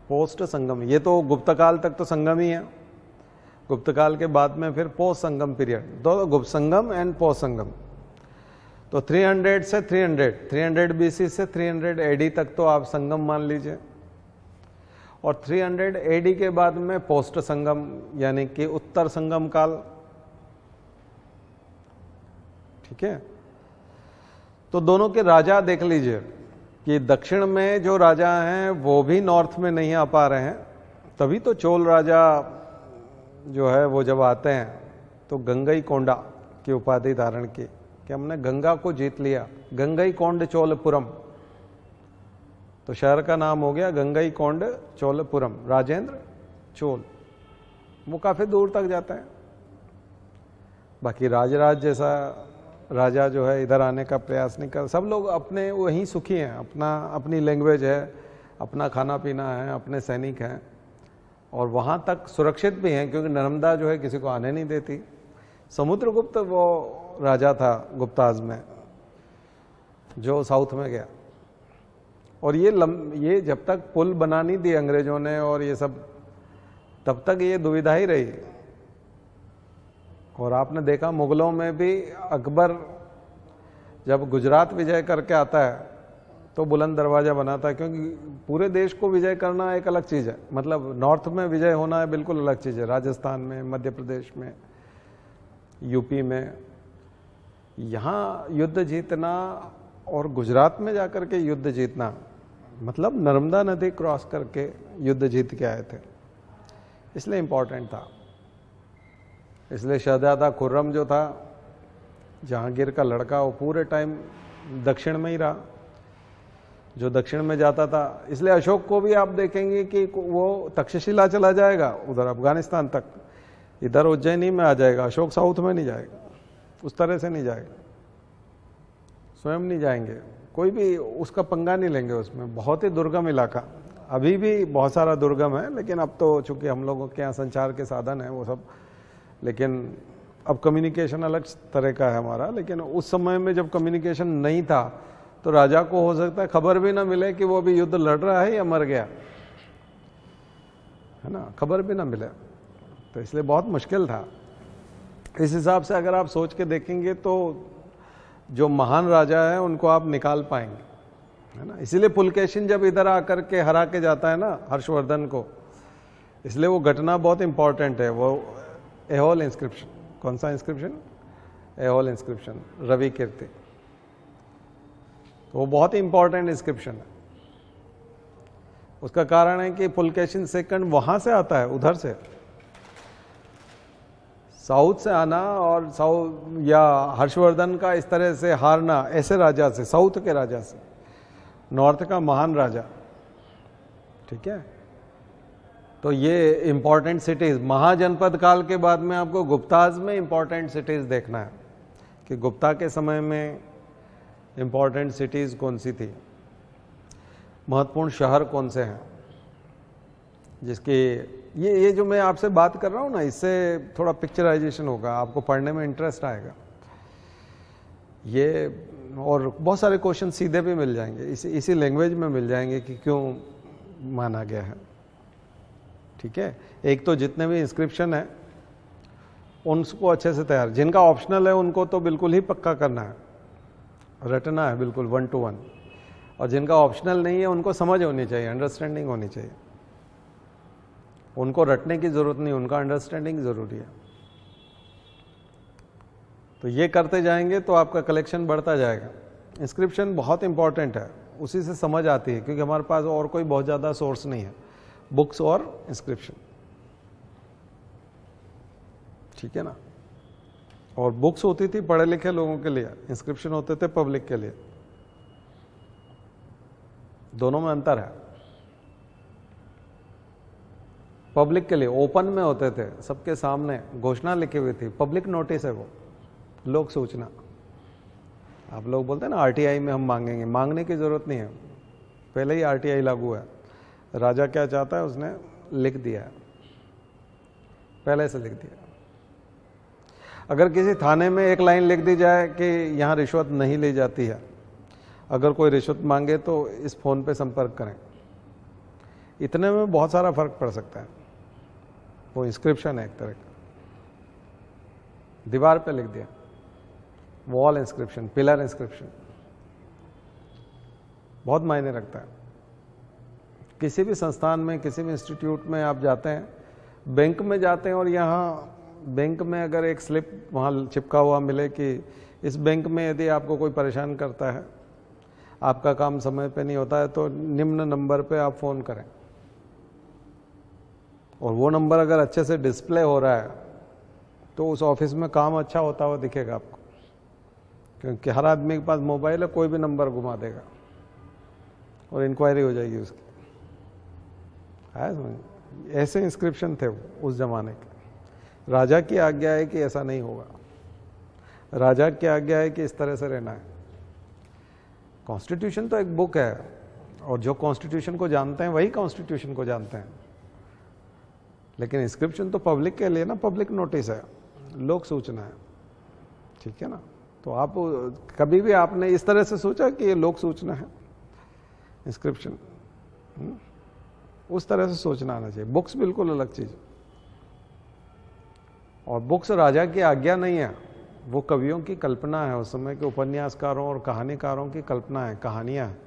पोस्ट संगम, ये तो गुप्त काल तक तो संगम ही है। गुप्त काल के बाद में फिर पोस्ट संगम पीरियड, दो गुप्त संगम एंड पोस्ट संगम। तो 300 से 300 BC से 300 AD तक तो आप संगम मान लीजिए। और 300 AD के बाद में पोस्ट संगम यानी कि उत्तर संगम काल। ठीक है, तो दोनों के राजा देख लीजिए कि दक्षिण में जो राजा हैं वो भी नॉर्थ में नहीं आ पा रहे हैं। तभी तो चोल राजा जो है वो जब आते हैं तो गंगई कोंडा की उपाधि धारण की कि हमने गंगा को जीत लिया। गंगई कोंड चोलपुरम, तो शहर का नाम हो गया गंगई कोंड चोलपुरम। राजेंद्र चोल, वो काफी दूर तक जाता है। बाकी राजराज जैसा राजा जो है इधर आने का प्रयास नहीं कर। सब लोग अपने वहीं सुखी हैं, अपनी लैंग्वेज है, अपना खाना पीना है, अपने सैनिक हैं और वहाँ तक सुरक्षित भी हैं, क्योंकि नर्मदा जो है किसी को आने नहीं देती। समुद्रगुप्त वो राजा था गुप्ताज में जो साउथ में गया। और ये जब तक पुल बना नहीं दी अंग्रेजों ने और ये सब, तब तक ये दुविधा ही रही। और आपने देखा मुगलों में भी अकबर जब गुजरात विजय करके आता है तो बुलंद दरवाजा बनाता है, क्योंकि पूरे देश को विजय करना एक अलग चीज़ है। मतलब नॉर्थ में विजय होना है बिल्कुल अलग चीज़ है। राजस्थान में, मध्य प्रदेश में, यूपी में, यहाँ युद्ध जीतना और गुजरात में जाकर के युद्ध जीतना, मतलब नर्मदा नदी क्रॉस करके युद्ध जीत के आए थे, इसलिए इम्पोर्टेंट था। इसलिए शहजादा खुर्रम जो था, जहांगीर का लड़का, वो पूरे टाइम दक्षिण में ही रहा, जो दक्षिण में जाता था। इसलिए अशोक को भी आप देखेंगे कि वो तक्षशिला चला जाएगा उधर अफगानिस्तान तक, इधर उज्जैनी में आ जाएगा। अशोक साउथ में नहीं जाएगा, उस तरह से नहीं जाएगा, स्वयं नहीं जाएंगे, कोई भी उसका पंगा नहीं लेंगे उसमें। बहुत ही दुर्गम इलाका, अभी भी बहुत सारा दुर्गम है, लेकिन अब तो चूंकि हम लोगों के यहाँ संचार के साधन है वो सब, लेकिन अब कम्युनिकेशन अलग तरह का है हमारा। लेकिन उस समय में जब कम्युनिकेशन नहीं था तो राजा को हो सकता है खबर भी ना मिले कि वो अभी युद्ध लड़ रहा है या मर गया, है ना, खबर भी ना मिले। तो इसलिए बहुत मुश्किल था। इस हिसाब से अगर आप सोच के देखेंगे तो जो महान राजा है उनको आप निकाल पाएंगे, है ना। इसीलिए पुलकेशिन जब इधर आकर के हरा के जाता है ना हर्षवर्धन को, इसलिए वो घटना बहुत इंपॉर्टेंट है। वो एहोल इंस्क्रिप्शन, कौन सा इंस्क्रिप्शन? एहोल इंस्क्रिप्शन, रवि कीर्ति, तो वो बहुत ही इंपॉर्टेंट इंस्क्रिप्शन है। उसका कारण है कि पुलकेशिन सेकंड वहां से आता है, उधर से साउथ से आना, और साउथ या हर्षवर्धन का इस तरह से हारना ऐसे राजा से, साउथ के राजा से, नॉर्थ का महान राजा। ठीक है, तो ये इंपॉर्टेंट सिटीज, महाजनपद काल के बाद में आपको गुप्ताज में इंपॉर्टेंट सिटीज देखना है कि गुप्ता के समय में इंपॉर्टेंट सिटीज कौन सी थी, महत्वपूर्ण शहर कौन से हैं, जिसके ये जो मैं आपसे बात कर रहा हूँ ना, इससे थोड़ा पिक्चराइजेशन होगा, आपको पढ़ने में इंटरेस्ट आएगा ये। और बहुत सारे क्वेश्चन सीधे भी मिल जाएंगे, इसी लैंग्वेज में मिल जाएंगे कि क्यों माना गया है। ठीक है। एक तो जितने भी इंस्क्रिप्शन है उनको अच्छे से तैयार, जिनका ऑप्शनल है उनको तो बिल्कुल ही पक्का करना है, रटना है बिल्कुल 1 to 1, और जिनका ऑप्शनल नहीं है उनको समझ होनी चाहिए, अंडरस्टैंडिंग होनी चाहिए। उनको रटने की जरूरत नहीं, उनका अंडरस्टैंडिंग जरूरी है। तो ये करते जाएंगे तो आपका कलेक्शन बढ़ता जाएगा। इंस्क्रिप्शन बहुत इंपॉर्टेंट है, उसी से समझ आती है, क्योंकि हमारे पास और कोई बहुत ज़्यादा सोर्स नहीं है, बुक्स और इंस्क्रिप्शन, ठीक है ना। और बुक्स होती थी पढ़े लिखे लोगों के लिए, इंस्क्रिप्शन होते थे पब्लिक के लिए, दोनों में अंतर है। पब्लिक के लिए ओपन में होते थे, सबके सामने घोषणा लिखी हुई थी, पब्लिक नोटिस है वो, लोक सूचना। आप लोग बोलते हैं ना आरटीआई में हम मांगेंगे, मांगने की जरूरत नहीं है, पहले ही आरटीआई लागू है। राजा क्या चाहता है उसने लिख दिया है, पहले से लिख दिया। अगर किसी थाने में एक लाइन लिख दी जाए कि यहाँ रिश्वत नहीं ली जाती है, अगर कोई रिश्वत मांगे तो इस फोन पे संपर्क करें, इतने में बहुत सारा फर्क पड़ सकता है। वो इंस्क्रिप्शन है एक तरह का, दीवार पे लिख दिया, वॉल इंस्क्रिप्शन, पिलर इंस्क्रिप्शन, बहुत मायने रखता है। किसी भी संस्थान में, किसी भी इंस्टीट्यूट में आप जाते हैं, बैंक में जाते हैं, और यहाँ बैंक में अगर एक स्लिप वहाँ चिपका हुआ मिले कि इस बैंक में यदि आपको कोई परेशान करता है, आपका काम समय पे नहीं होता है, तो निम्न नंबर पे आप फ़ोन करें। और वो नंबर अगर अच्छे से डिस्प्ले हो रहा है तो उस ऑफिस में काम अच्छा होता हुआ दिखेगा आपको, क्योंकि हर आदमी के पास मोबाइल है, कोई भी नंबर घुमा देगा और इंक्वायरी हो जाएगी उसकी। आया समझ? ऐसे इंस्क्रिप्शन थे उस जमाने के। राजा की आज्ञा है कि ऐसा नहीं होगा, राजा की आज्ञा है कि इस तरह से रहना है। कॉन्स्टिट्यूशन तो एक बुक है, और जो कॉन्स्टिट्यूशन को जानते हैं वही कॉन्स्टिट्यूशन को जानते हैं, लेकिन इंस्क्रिप्शन तो पब्लिक के लिए ना, पब्लिक नोटिस है, लोक सूचना है, ठीक है ना। तो आप कभी भी आपने इस तरह से सोचा कि ये लोक सूचना है इंस्क्रिप्शन, उस तरह से सोचना आना चाहिए। बुक्स बिल्कुल अलग चीज, और बुक्स राजा की आज्ञा नहीं है, वो कवियों की कल्पना है, उस समय के उपन्यासकारों और कहानीकारों की कल्पना है, कहानियां हैं।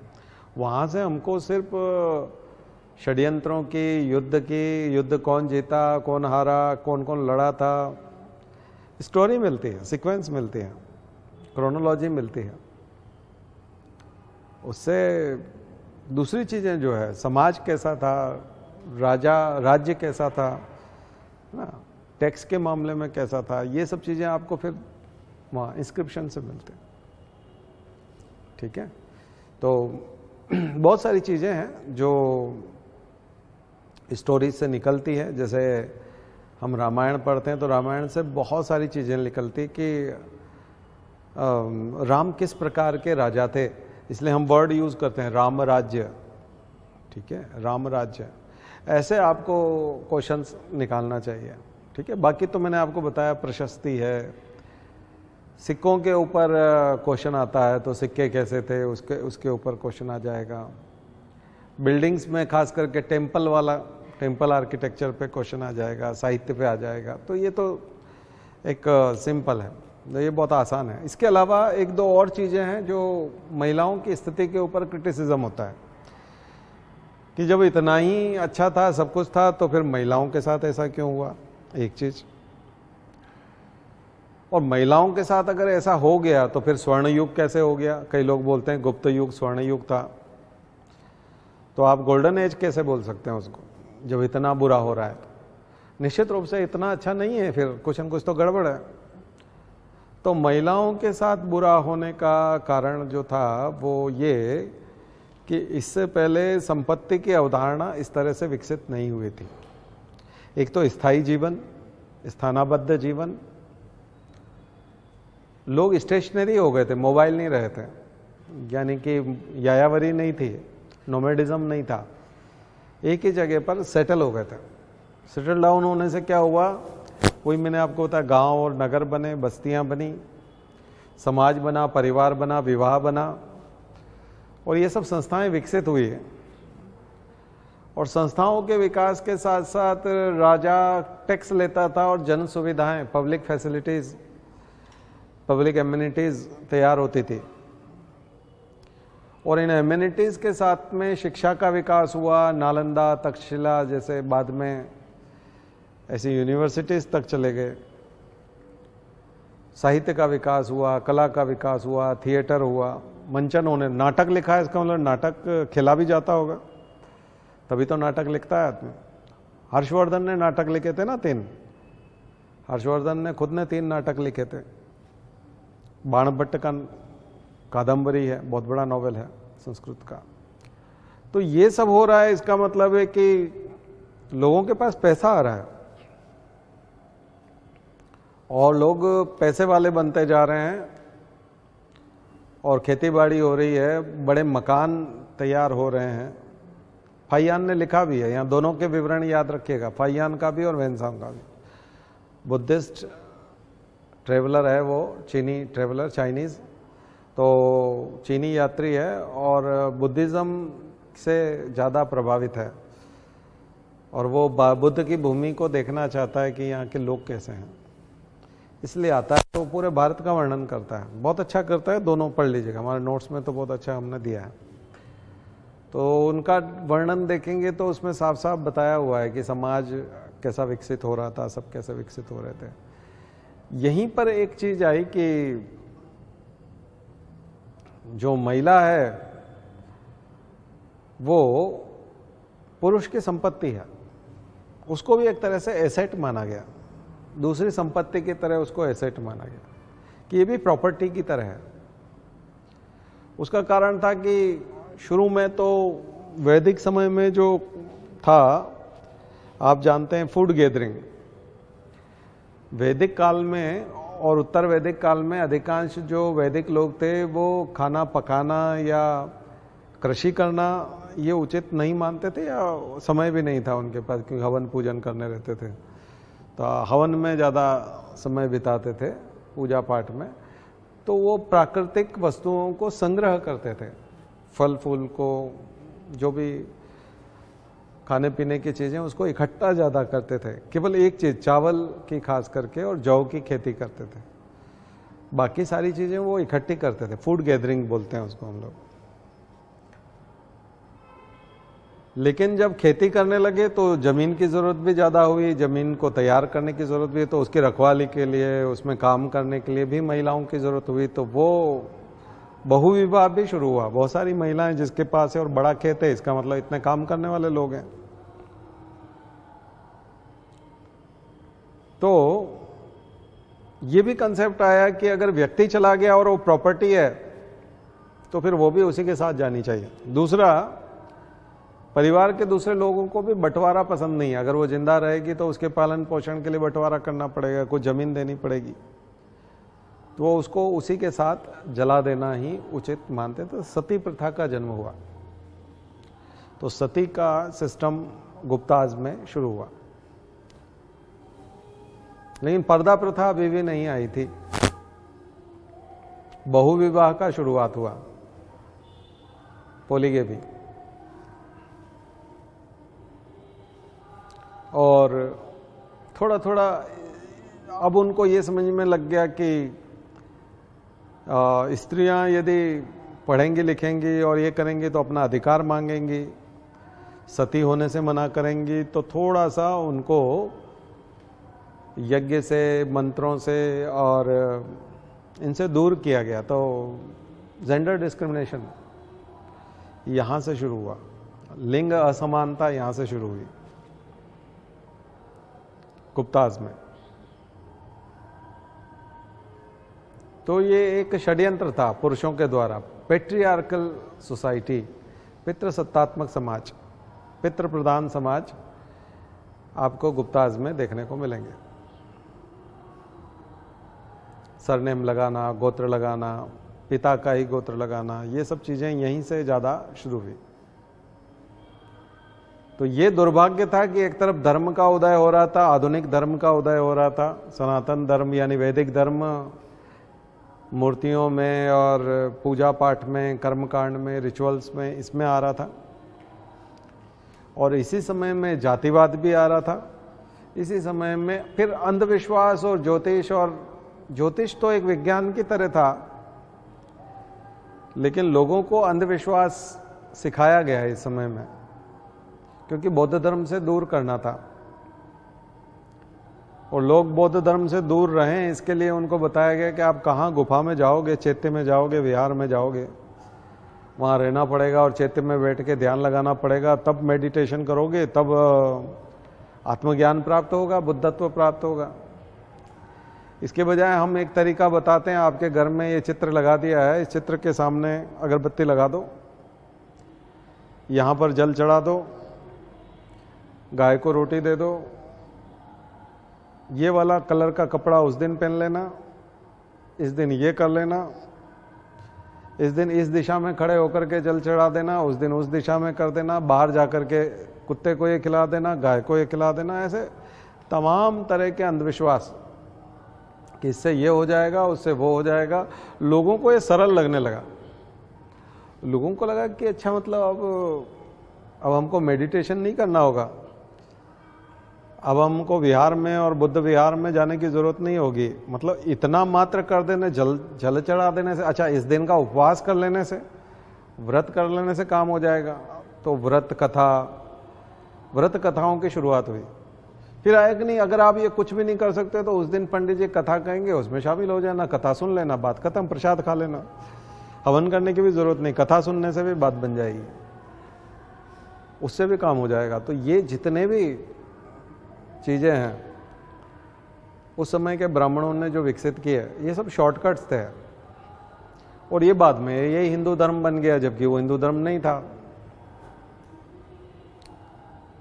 वहां से हमको सिर्फ षड्यंत्रों की, युद्ध कौन जीता, कौन हारा, कौन कौन लड़ा था, स्टोरी मिलती है, सीक्वेंस मिलती है, क्रोनोलॉजी मिलती है। उससे दूसरी चीजें जो है, समाज कैसा था, राज्य कैसा था ना, टैक्स के मामले में कैसा था, ये सब चीजें आपको फिर वहाँ इंस्क्रिप्शन से मिलते हैं, ठीक है। तो बहुत सारी चीजें हैं जो स्टोरीज से निकलती है। जैसे हम रामायण पढ़ते हैं तो रामायण से बहुत सारी चीजें निकलती कि राम किस प्रकार के राजा थे, इसलिए हम वर्ड यूज करते हैं राम राज्य, ठीक है, राम राज्य। ऐसे आपको क्वेश्चंस निकालना चाहिए, ठीक है। बाकी तो मैंने आपको बताया, प्रशस्ति है, सिक्कों के ऊपर क्वेश्चन आता है तो सिक्के कैसे थे, उसके ऊपर क्वेश्चन आ जाएगा। बिल्डिंग्स में खास करके टेम्पल आर्किटेक्चर पे क्वेश्चन आ जाएगा, साहित्य पे आ जाएगा। तो ये तो एक सिंपल है, तो ये बहुत आसान है। इसके अलावा एक दो और चीज़ें हैं जो महिलाओं की स्थिति के ऊपर क्रिटिसिज्म होता है कि जब इतना ही अच्छा था, सब कुछ था, तो फिर महिलाओं के साथ ऐसा क्यों हुआ, एक चीज। और महिलाओं के साथ अगर ऐसा हो गया तो फिर स्वर्ण युग कैसे हो गया। कई लोग बोलते हैं गुप्त युग स्वर्ण युग था, तो आप गोल्डन एज कैसे बोल सकते हैं उसको जब इतना बुरा हो रहा है। निश्चित रूप से इतना अच्छा नहीं है, फिर कुछ न कुछ तो गड़बड़ है। तो महिलाओं के साथ बुरा होने का कारण जो था वो ये कि इससे पहले संपत्ति की अवधारणा इस तरह से विकसित नहीं हुई थी। एक तो स्थायी जीवन, स्थानाबद्ध जीवन, लोग स्टेशनरी हो गए थे, मोबाइल नहीं रहे थे, यानी कि यायावरी नहीं थी, नोमैडिज्म नहीं था, एक ही जगह पर सेटल हो गए थे। सेटल डाउन होने से क्या हुआ, वही मैंने आपको बताया, गांव और नगर बने, बस्तियां बनी, समाज बना, परिवार बना, विवाह बना, और ये सब संस्थाएं विकसित हुई है। और संस्थाओं के विकास के साथ साथ राजा टैक्स लेता था और जन सुविधाएं, पब्लिक फैसिलिटीज, पब्लिक एमिनिटीज तैयार होती थी। और इन एमिनिटीज के साथ में शिक्षा का विकास हुआ। नालंदा, तक्षशिला जैसे बाद में ऐसी यूनिवर्सिटीज तक चले गए। साहित्य का विकास हुआ, कला का विकास हुआ, थिएटर हुआ, मंचन होने, नाटक लिखा है, इसका मतलब नाटक खिला भी जाता होगा, तभी तो नाटक लिखता है आदमी। हर्षवर्धन ने नाटक लिखे थे ना 3, हर्षवर्धन ने खुद ने 3 नाटक लिखे थे। बाणभट्ट का कादम्बरी है, बहुत बड़ा नॉवेल है संस्कृत का। तो ये सब हो रहा है, इसका मतलब है कि लोगों के पास पैसा आ रहा है और लोग पैसे वाले बनते जा रहे हैं और खेती बाड़ी हो रही है, बड़े मकान तैयार हो रहे हैं। फाइयान ने लिखा भी है, यहाँ दोनों के विवरण याद रखिएगा, फाइयान का भी और वेनसांग का भी। बुद्धिस्ट ट्रेवलर है वो, चीनी ट्रेवलर, चाइनीज, तो चीनी यात्री है और बुद्धिज़्म से ज़्यादा प्रभावित है और वो बुद्ध की भूमि को देखना चाहता है कि यहाँ के लोग कैसे हैं, इसलिए आता है। तो पूरे भारत का वर्णन करता है, बहुत अच्छा करता है। दोनों पढ़ लीजिएगा, हमारे नोट्स में तो बहुत अच्छा हमने दिया है। तो उनका वर्णन देखेंगे तो उसमें साफ साफ बताया हुआ है कि समाज कैसा विकसित हो रहा था, सब कैसे विकसित हो रहे थे। यहीं पर एक चीज आई कि जो महिला है वो पुरुष की संपत्ति है, उसको भी एक तरह से एसेट माना गया, दूसरी संपत्ति की तरह उसको एसेट माना गया कि ये भी प्रॉपर्टी की तरह है। उसका कारण था कि शुरू में तो वैदिक समय में जो था, आप जानते हैं फूड गैदरिंग, वैदिक काल में और उत्तर वैदिक काल में अधिकांश जो वैदिक लोग थे वो खाना पकाना या कृषि करना ये उचित नहीं मानते थे, या समय भी नहीं था उनके पास, क्योंकि हवन पूजन करने रहते थे, तो हवन में ज़्यादा समय बिताते थे, पूजा पाठ में। तो वो प्राकृतिक वस्तुओं को संग्रह करते थे, फल फूल को, जो भी खाने पीने की चीज़ें, उसको इकट्ठा ज़्यादा करते थे। केवल एक चीज़, चावल की खास करके, और जौ की खेती करते थे, बाकी सारी चीज़ें वो इकट्ठी करते थे। फूड गैदरिंग बोलते हैं उसको हम लोग। लेकिन जब खेती करने लगे तो ज़मीन की ज़रूरत भी ज़्यादा हुई, ज़मीन को तैयार करने की ज़रूरत भी, तो उसकी रखवाली के लिए, उसमें काम करने के लिए भी महिलाओं की ज़रूरत हुई। तो वो बहुविवाह भी शुरू हुआ। बहुत सारी महिलाएं जिसके पास है और बड़ा खेत है, इसका मतलब इतने काम करने वाले लोग हैं। तो ये भी कंसेप्ट आया कि अगर व्यक्ति चला गया और वो प्रॉपर्टी है तो फिर वो भी उसी के साथ जानी चाहिए। दूसरा, परिवार के दूसरे लोगों को भी बंटवारा पसंद नहीं है। अगर वो जिंदा रहेगी तो उसके पालन पोषण के लिए बंटवारा करना पड़ेगा, कुछ जमीन देनी पड़ेगी, तो वो उसको उसी के साथ जला देना ही उचित मानते। तो सती प्रथा का जन्म हुआ। तो सती का सिस्टम गुप्ताज में शुरू हुआ। लेकिन पर्दा प्रथा अभी भी नहीं आई थी। बहुविवाह का शुरुआत हुआ, पोलीगेमी। और थोड़ा थोड़ा अब उनको ये समझ में लग गया कि स्त्रियां यदि पढ़ेंगी लिखेंगी और ये करेंगी तो अपना अधिकार मांगेंगी, सती होने से मना करेंगी, तो थोड़ा सा उनको यज्ञ से, मंत्रों से और इनसे दूर किया गया। तो जेंडर डिस्क्रिमिनेशन यहाँ से शुरू हुआ, लिंग असमानता यहाँ से शुरू हुई गुप्ताज में। तो ये एक षड्यंत्र था पुरुषों के द्वारा। पेट्रियार्कल सोसाइटी, पितृसत्तात्मक समाज, पितृ प्रधान समाज आपको गुप्ताज में देखने को मिलेंगे। सरनेम लगाना, गोत्र लगाना, पिता का ही गोत्र लगाना, ये सब चीजें यहीं से ज्यादा शुरू हुई। तो ये दुर्भाग्य था कि एक तरफ धर्म का उदय हो रहा था, आधुनिक धर्म का उदय हो रहा था, सनातन धर्म यानी वैदिक धर्म मूर्तियों में और पूजा पाठ में, कर्मकांड में, रिचुअल्स में, इसमें आ रहा था। और इसी समय में जातिवाद भी आ रहा था। इसी समय में फिर अंधविश्वास और ज्योतिष तो एक विज्ञान की तरह था, लेकिन लोगों को अंधविश्वास सिखाया गया है इस समय में, क्योंकि बौद्ध धर्म से दूर करना था। और लोग बौद्ध धर्म से दूर रहें इसके लिए उनको बताया गया कि आप कहाँ गुफा में जाओगे, चैत्य में जाओगे, विहार में जाओगे, वहाँ रहना पड़ेगा और चैत्य में बैठ के ध्यान लगाना पड़ेगा, तब मेडिटेशन करोगे, तब आत्मज्ञान प्राप्त होगा, बुद्धत्व प्राप्त होगा। इसके बजाय हम एक तरीका बताते हैं, आपके घर में ये चित्र लगा दिया है, इस चित्र के सामने अगरबत्ती लगा दो, यहाँ पर जल चढ़ा दो, गाय को रोटी दे दो, ये वाला कलर का कपड़ा उस दिन पहन लेना, इस दिन ये कर लेना, इस दिन इस दिशा में खड़े होकर के जल चढ़ा देना, उस दिन उस दिशा में कर देना, बाहर जाकर के कुत्ते को ये खिला देना, गाय को ये खिला देना। ऐसे तमाम तरह के अंधविश्वास कि इससे ये हो जाएगा, उससे वो हो जाएगा। लोगों को ये सरल लगने लगा। लोगों को लगा कि अच्छा, मतलब अब हमको मेडिटेशन नहीं करना होगा, अब हमको विहार में और बुद्ध विहार में जाने की जरूरत नहीं होगी। मतलब इतना मात्र कर देने, जल चढ़ा देने से, अच्छा इस दिन का उपवास कर लेने से, व्रत कर लेने से काम हो जाएगा। तो व्रत कथाओं की शुरुआत हुई। फिर आया कि नहीं, अगर आप ये कुछ भी नहीं कर सकते तो उस दिन पंडित जी कथा कहेंगे, उसमें शामिल हो जाना, कथा सुन लेना, बात खत्म, प्रसाद खा लेना, हवन करने की भी जरूरत नहीं, कथा सुनने से भी बात बन जाएगी, उससे भी काम हो जाएगा। तो ये जितने भी चीजें हैं उस समय के ब्राह्मणों ने जो विकसित किए, ये सब शॉर्टकट्स थे। और ये बाद में ये हिंदू धर्म बन गया, जबकि वो हिंदू धर्म नहीं था।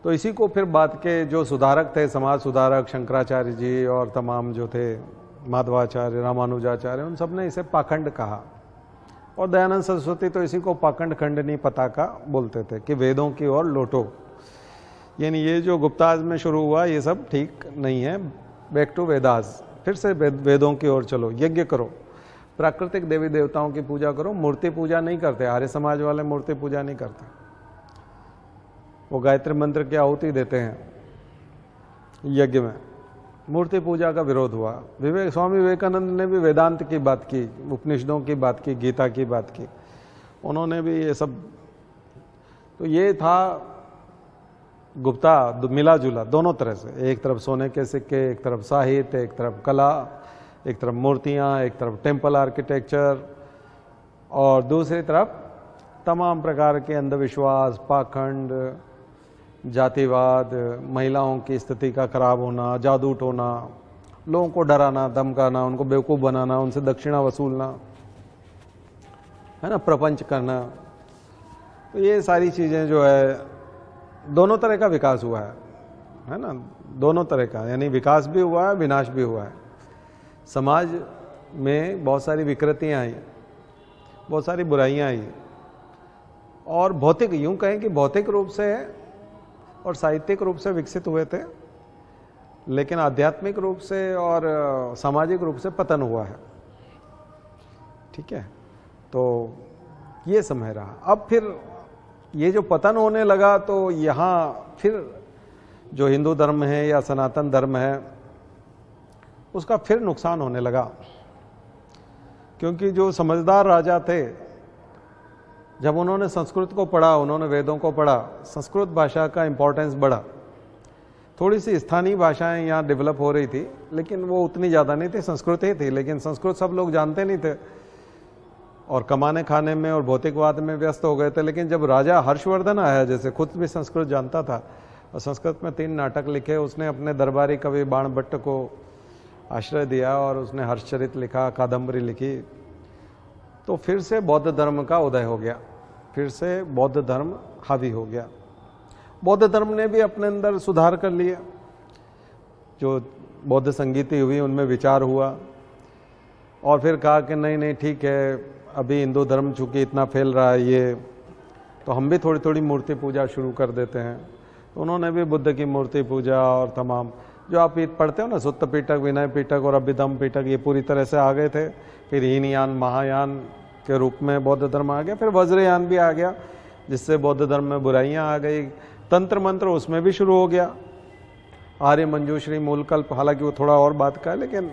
तो इसी को फिर बाद के जो सुधारक थे, समाज सुधारक, शंकराचार्य जी और तमाम जो थे, माधवाचार्य, रामानुजाचार्य, उन सब ने इसे पाखंड कहा। और दयानंद सरस्वती तो इसी को पाखंड खंडनी पताका बोलते थे कि वेदों की ओर लौटो। यानी ये जो गुप्ताज में शुरू हुआ ये सब ठीक नहीं है, बैक टू वेदास, फिर से वेदों की ओर चलो, यज्ञ करो, प्राकृतिक देवी देवताओं की पूजा करो। मूर्ति पूजा नहीं करते, आर्य समाज वाले मूर्ति पूजा नहीं करते, वो गायत्री मंत्र की आहुति देते हैं यज्ञ में। मूर्ति पूजा का विरोध हुआ। स्वामी विवेकानंद ने भी वेदांत की बात की, उपनिषदों की बात की, गीता की बात की, उन्होंने भी ये सब। तो ये था गुप्ता मिला जुला दोनों तरह से, एक तरफ सोने के सिक्के, एक तरफ साहित्य, एक तरफ कला, एक तरफ मूर्तियाँ, एक तरफ टेम्पल आर्किटेक्चर, और दूसरी तरफ तमाम प्रकार के अंधविश्वास, पाखंड, जातिवाद, महिलाओं की स्थिति का खराब होना, जादू टोना, लोगों को डराना, धमकाना, उनको बेवकूफ़ बनाना, उनसे दक्षिणा वसूलना, है ना, प्रपंच करना। तो ये सारी चीज़ें जो है, दोनों तरह का विकास हुआ है ना, दोनों तरह का, यानी विकास भी हुआ है, विनाश भी हुआ है। समाज में बहुत सारी विकृतियाँ आई, बहुत सारी बुराइयाँ आई, और भौतिक, यूँ कहें कि भौतिक रूप से और साहित्यिक रूप से विकसित हुए थे, लेकिन आध्यात्मिक रूप से और सामाजिक रूप से पतन हुआ है। ठीक है, तो ये समय रहा। अब फिर ये जो पतन होने लगा, तो यहाँ फिर जो हिंदू धर्म है या सनातन धर्म है, उसका फिर नुकसान होने लगा। क्योंकि जो समझदार राजा थे, जब उन्होंने संस्कृत को पढ़ा, उन्होंने वेदों को पढ़ा, संस्कृत भाषा का इम्पोर्टेंस बढ़ा। थोड़ी सी स्थानीय भाषाएं यहाँ डेवलप हो रही थी, लेकिन वो उतनी ज़्यादा नहीं थी, संस्कृत ही थी, लेकिन संस्कृत सब लोग जानते नहीं थे और कमाने खाने में और भौतिकवाद में व्यस्त हो गए थे। लेकिन जब राजा हर्षवर्धन आया, जैसे खुद भी संस्कृत जानता था और संस्कृत में 3 नाटक लिखे, उसने अपने दरबारी कवि बाणभट्ट को आश्रय दिया और उसने हर्षचरित लिखा, कादम्बरी लिखी, तो फिर से बौद्ध धर्म का उदय हो गया, फिर से बौद्ध धर्म हावी हो गया। बौद्ध धर्म ने भी अपने अंदर सुधार कर लिए, जो बौद्ध संगीति हुई उनमें विचार हुआ, और फिर कहा कि नहीं नहीं ठीक है, अभी हिंदू धर्म चूँकि इतना फैल रहा है ये, तो हम भी थोड़ी थोड़ी मूर्ति पूजा शुरू कर देते हैं। तो उन्होंने भी बुद्ध की मूर्ति पूजा और तमाम जो आप पढ़ते हो ना, सुत्त पीटक, विनय पीटक और अभिधम पीटक, ये पूरी तरह से आ गए थे। फिर हीनयान, महायान के रूप में बौद्ध धर्म आ गया। फिर वज्रयान भी आ गया, जिससे बौद्ध धर्म में बुराइयां आ गई। तंत्र मंत्र उसमें भी शुरू हो गया, आर्य मंजूश्री मूलकल्प, हालांकि वो थोड़ा और बात का है, लेकिन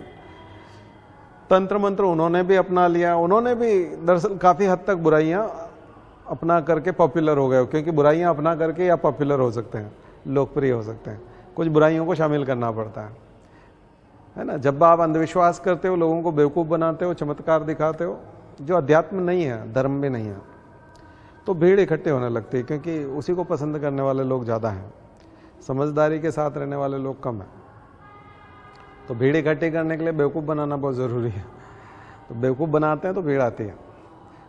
तंत्र मंत्र उन्होंने भी अपना लिया। उन्होंने भी दरअसल काफ़ी हद तक बुराइयां अपना करके पॉपुलर हो गए, क्योंकि बुराइयां अपना करके या पॉपुलर हो सकते हैं, लोकप्रिय हो सकते हैं, कुछ बुराइयों को शामिल करना पड़ता है ना। जब आप अंधविश्वास करते हो, लोगों को बेवकूफ़ बनाते हो, चमत्कार दिखाते हो, जो अध्यात्म नहीं है, धर्म भी नहीं है, तो भीड़ इकट्ठे होने लगती है, क्योंकि उसी को पसंद करने वाले लोग ज़्यादा हैं, समझदारी के साथ रहने वाले लोग कम हैं। तो भीड़ इकट्ठी करने के लिए बेवकूफ़ बनाना बहुत ज़रूरी है। तो बेवकूफ़ बनाते हैं तो भीड़ आती है,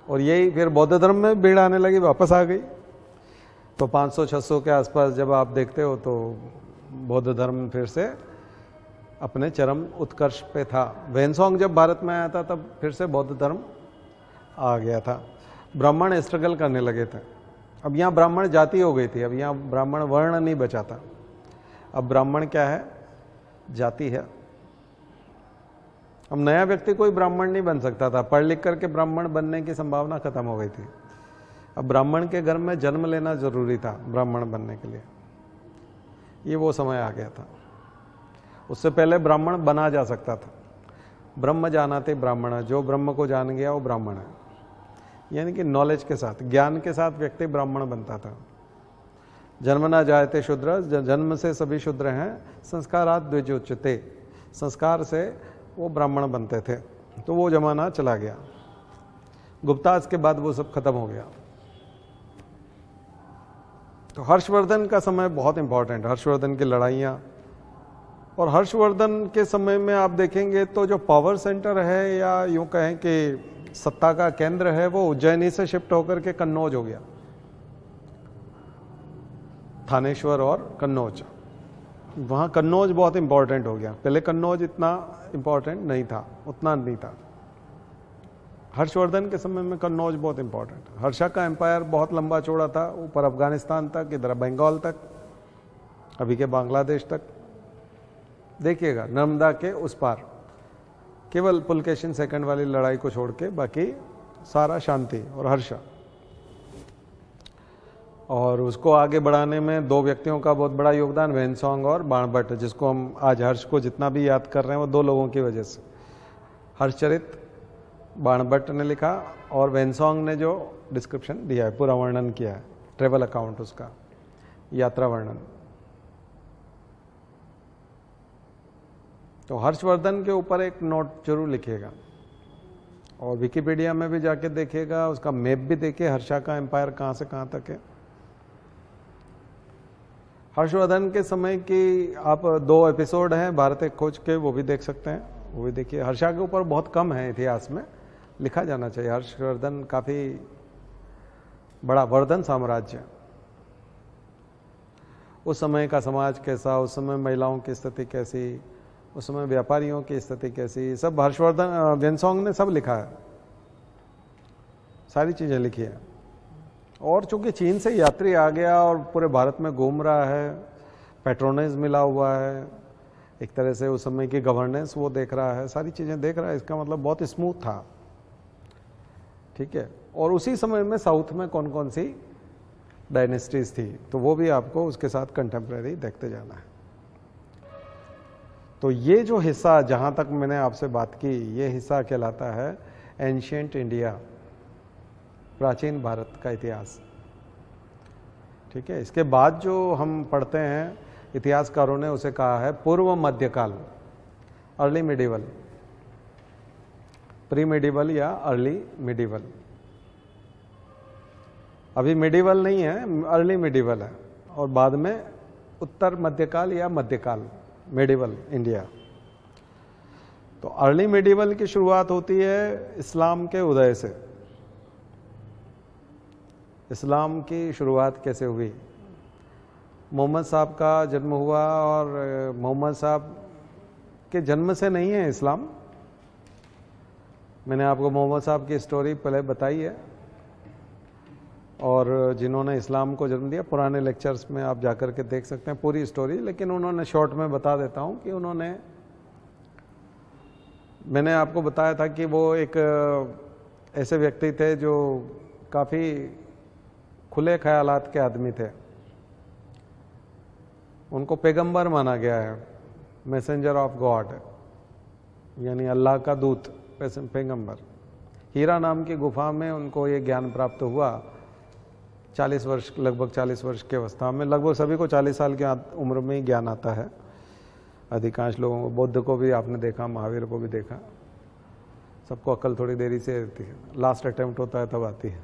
और यही फिर बौद्ध धर्म में भीड़ आने लगी, वापस आ गई। तो 500-600 के आसपास जब आप देखते हो तो बौद्ध धर्म फिर से अपने चरम उत्कर्ष पे था। वेनसोंग जब भारत में आया था तब फिर से बौद्ध धर्म आ गया था। ब्राह्मण स्ट्रगल करने लगे थे। अब यहाँ ब्राह्मण जाति हो गई थी, अब यहाँ ब्राह्मण वर्ण नहीं बचा था। अब ब्राह्मण क्या है? जाति है। अब नया व्यक्ति कोई ब्राह्मण नहीं बन सकता था, पढ़ लिख करके ब्राह्मण बनने की संभावना खत्म हो गई थी। अब ब्राह्मण के घर में जन्म लेना जरूरी था ब्राह्मण बनने के लिए, ये वो समय आ गया था। उससे पहले ब्राह्मण बना जा सकता था। ब्रह्म जानाते ब्राह्मण, जो ब्रह्म को जान गया वो ब्राह्मण है, यानी कि नॉलेज के साथ, ज्ञान के साथ व्यक्ति ब्राह्मण बनता था। जन्म ना जायते शूद्र, जन्म से सभी शूद्र हैं, संस्कारात द्विजोच्यते, संस्कार से वो ब्राह्मण बनते थे। तो वो जमाना चला गया, गुप्ताज के बाद वो सब खत्म हो गया। तो हर्षवर्धन का समय बहुत इंपॉर्टेंट, हर्षवर्धन की लड़ाइयाँ। और हर्षवर्धन के समय में आप देखेंगे तो जो पावर सेंटर है, या यूं कहें कि सत्ता का केंद्र है, वो उज्जैनी से शिफ्ट होकर के कन्नौज हो गया, थानेश्वर और कन्नौज। वहाँ कन्नौज बहुत इंपॉर्टेंट हो गया। पहले कन्नौज इतना इंपॉर्टेंट नहीं था, उतना नहीं था। हर्षवर्धन के समय में कन्नौज बहुत इंपॉर्टेंट। हर्षा का एम्पायर बहुत लंबा चौड़ा था, ऊपर अफगानिस्तान तक, इधर बंगाल तक, अभी के बांग्लादेश तक। देखिएगा नर्मदा के उस पार, केवल पुलकेशिन सेकंड वाली लड़ाई को छोड़ के बाकी सारा शांति और हर्ष। और उसको आगे बढ़ाने में दो व्यक्तियों का बहुत बड़ा योगदान, वेनसोंग और बाणभट्ट, जिसको हम आज हर्ष को जितना भी याद कर रहे हैं वो दो लोगों की वजह से। हर्षचरित बाणभट्ट ने लिखा और वेनसोंग ने जो डिस्क्रिप्शन दिया है, पूरा वर्णन किया है, ट्रेवल अकाउंट उसका, यात्रा वर्णन। तो हर्षवर्धन के ऊपर एक नोट जरूर लिखिएगा, और विकिपीडिया में भी जाके देखिएगा, उसका मैप भी देखिए, हर्षा का एम्पायर कहाँ से कहाँ तक है। हर्षवर्धन के समय की आप 2 एपिसोड हैं भारत एक खोज के, वो भी देख सकते हैं, वो भी देखिए। हर्षा के ऊपर बहुत कम है इतिहास में, लिखा जाना चाहिए। हर्षवर्धन काफी बड़ा वर्धन साम्राज्य, उस समय का समाज कैसा, उस समय महिलाओं की स्थिति कैसी, उस समय व्यापारियों की स्थिति कैसी, सब हर्षवर्धन, वेनसोंग ने सब लिखा है, सारी चीजें लिखी है। और चूंकि चीन से यात्री आ गया और पूरे भारत में घूम रहा है, पेट्रोनेज मिला हुआ है, एक तरह से उस समय की गवर्नेंस वो देख रहा है, सारी चीजें देख रहा है, इसका मतलब बहुत स्मूथ था, ठीक है। और उसी समय में साउथ में कौन कौन सी डायनेस्टीज थी, तो वो भी आपको उसके साथ कंटेम्प्रेरी देखते जाना है। तो ये जो हिस्सा जहां तक मैंने आपसे बात की, ये हिस्सा कहलाता है एंशिएंट इंडिया, प्राचीन भारत का इतिहास, ठीक है। इसके बाद जो हम पढ़ते हैं, इतिहासकारों ने उसे कहा है पूर्व मध्यकाल, अर्ली मिडिवल, प्री मिडिवल या अर्ली मिडिवल। अभी मिडिवल नहीं है, अर्ली मिडिवल है, और बाद में उत्तर मध्यकाल या मध्यकाल, मिडिवल इंडिया। तो अर्ली मिडिवल की शुरुआत होती है इस्लाम के उदय से। इस्लाम की शुरुआत कैसे हुई? मोहम्मद साहब का जन्म हुआ, और मोहम्मद साहब के जन्म से नहीं है इस्लाम। मैंने आपको मोहम्मद साहब की स्टोरी पहले बताई है, और जिन्होंने इस्लाम को जन्म दिया, पुराने लेक्चर्स में आप जाकर के देख सकते हैं पूरी स्टोरी, लेकिन उन्होंने शॉर्ट में बता देता हूं कि उन्होंने, मैंने आपको बताया था कि वो एक ऐसे व्यक्ति थे जो काफ़ी खुले ख्यालात के आदमी थे, उनको पैगंबर माना गया है, मैसेंजर ऑफ गॉड, यानी अल्लाह का दूत, पैगंबर। हीरा नाम की गुफा में उनको ये ज्ञान प्राप्त हुआ 40 वर्ष, लगभग 40 वर्ष की अवस्था में। लगभग सभी को 40 साल की उम्र में ही ज्ञान आता है, अधिकांश लोगों को। बुद्ध को भी आपने देखा, महावीर को भी देखा, सबको अक्ल थोड़ी देरी से आती है, लास्ट अटेम्प्ट होता है तब आती है,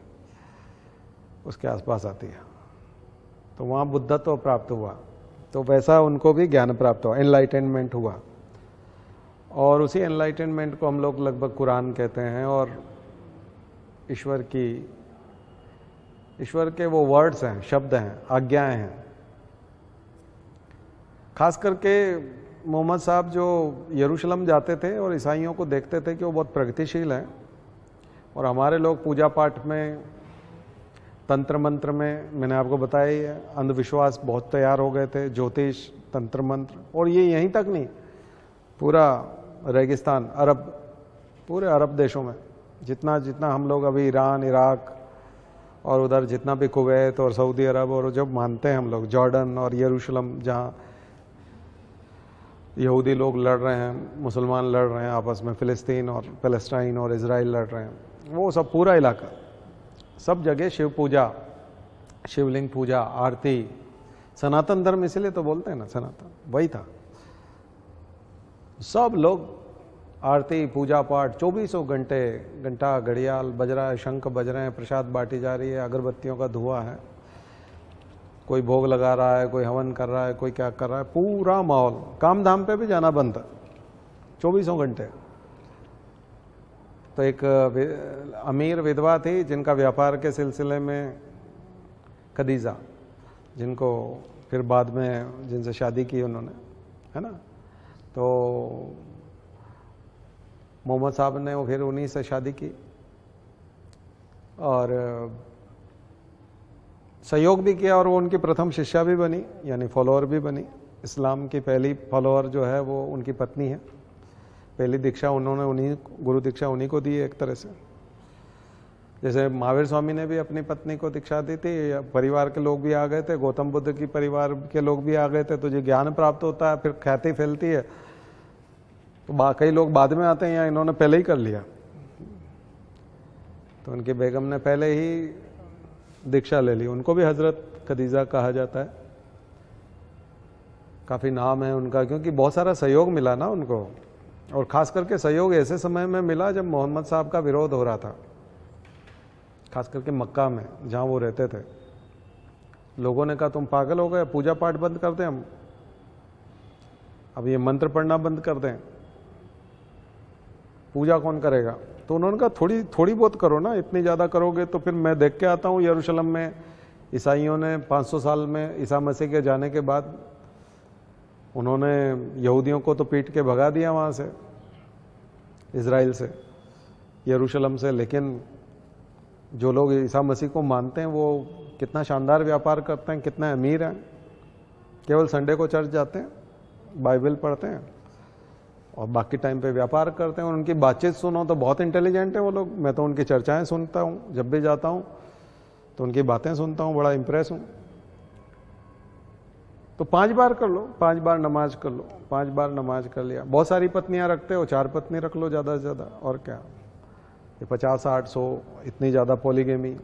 उसके आसपास आती है। तो वहाँ बुद्धत्व प्राप्त हुआ, तो वैसा उनको भी ज्ञान प्राप्त हुआ, एनलाइटेनमेंट हुआ। और उसी एनलाइटेनमेंट को हम लोग लगभग कुरान कहते हैं। और ईश्वर के वो वर्ड्स हैं, शब्द हैं, आज्ञाएं हैं। खास करके मोहम्मद साहब जो यरूशलेम जाते थे और ईसाइयों को देखते थे कि वो बहुत प्रगतिशील हैं, और हमारे लोग पूजा पाठ में, तंत्र मंत्र में, मैंने आपको बताया ही है, अंधविश्वास बहुत तैयार हो गए थे, ज्योतिष, तंत्र मंत्र। और ये यहीं तक नहीं, पूरा रेगिस्तान, अरब, पूरे अरब देशों में जितना जितना हम लोग अभी ईरान, इराक और उधर जितना भी कुवैत और सऊदी अरब, और जब मानते हैं हम लोग जॉर्डन और यरूशलेम, जहाँ यहूदी लोग लड़ रहे हैं, मुसलमान लड़ रहे हैं आपस में, फ़िलिस्तीन और पैलेस्टाइन और इज़राइल लड़ रहे हैं, वो सब पूरा इलाका, सब जगह शिव पूजा, शिवलिंग पूजा, आरती। सनातन धर्म इसलिए तो बोलते हैं ना, सनातन वही था। सब लोग आरती, पूजा पाठ 24 घंटे, घंटा घड़ियाल बज रहा है, शंख बज रहे हैं, प्रसाद बांटी जा रही है, अगरबत्तियों का धुआं है, कोई भोग लगा रहा है, कोई हवन कर रहा है, कोई क्या कर रहा है, पूरा माहौल। काम धाम पे भी जाना बंद, 24 घंटे। तो एक अमीर विधवा थी जिनका व्यापार के सिलसिले में, खदीजा, जिनको फिर बाद में जिनसे शादी की उन्होंने, है ना, तो मोहम्मद साहब ने वो फिर उन्हीं से शादी की और सहयोग भी किया, और वो उनकी प्रथम शिष्या भी बनी, यानी फॉलोअर भी बनी। इस्लाम की पहली फॉलोअर जो है वो उनकी पत्नी है। पहली दीक्षा उन्होंने उन्हीं, गुरु दीक्षा उन्हीं को दी एक तरह से। जैसे महावीर स्वामी ने भी अपनी पत्नी को दीक्षा दी थी, परिवार के लोग भी आ गए थे, गौतम बुद्ध की परिवार के लोग भी आ गए थे, तो जो ज्ञान प्राप्त होता है फिर ख्याति फैलती है, तो कई लोग बाद में आते हैं, या इन्होंने पहले ही कर लिया। तो उनकी बेगम ने पहले ही दीक्षा ले ली, उनको भी हजरत खदीजा कहा जाता है। काफ़ी नाम है उनका, क्योंकि बहुत सारा सहयोग मिला ना उनको, और ख़ास करके सहयोग ऐसे समय में मिला जब मोहम्मद साहब का विरोध हो रहा था, खास करके मक्का में जहाँ वो रहते थे। लोगों ने कहा तुम पागल हो गए, पूजा पाठ बंद कर दें हम, अब ये मंत्र पढ़ना बंद कर दें, पूजा कौन करेगा। तो उन्होंने कहा थोड़ी बहुत करो ना, इतनी ज़्यादा करोगे तो फिर मैं देख के आता हूँ यरूशलेम में ईसाइयों ने 500 साल में ईसा मसीह के जाने के बाद उन्होंने यहूदियों को तो पीट के भगा दिया वहाँ से, इज़राइल से, यरूशलेम से। लेकिन जो लोग ईसा मसीह को मानते हैं वो कितना शानदार व्यापार करते हैं, कितना अमीर हैं, केवल संडे को चर्च जाते हैं, बाइबल पढ़ते हैं और बाकी टाइम पे व्यापार करते हैं। और उनकी बातचीत सुनो तो बहुत इंटेलिजेंट है वो लोग। मैं तो उनकी चर्चाएं सुनता हूँ, जब भी जाता हूँ तो उनकी बातें सुनता हूँ, बड़ा इंप्रेस हूँ। तो 5 बार कर लो, 5 बार नमाज कर लो, 5 बार नमाज कर लिया। बहुत सारी पत्नियां रखते हो, 4 पत्नी रख लो ज़्यादा से ज़्यादा, और क्या, ये 50, 60, 100, इतनी ज़्यादा पॉलीगेमी।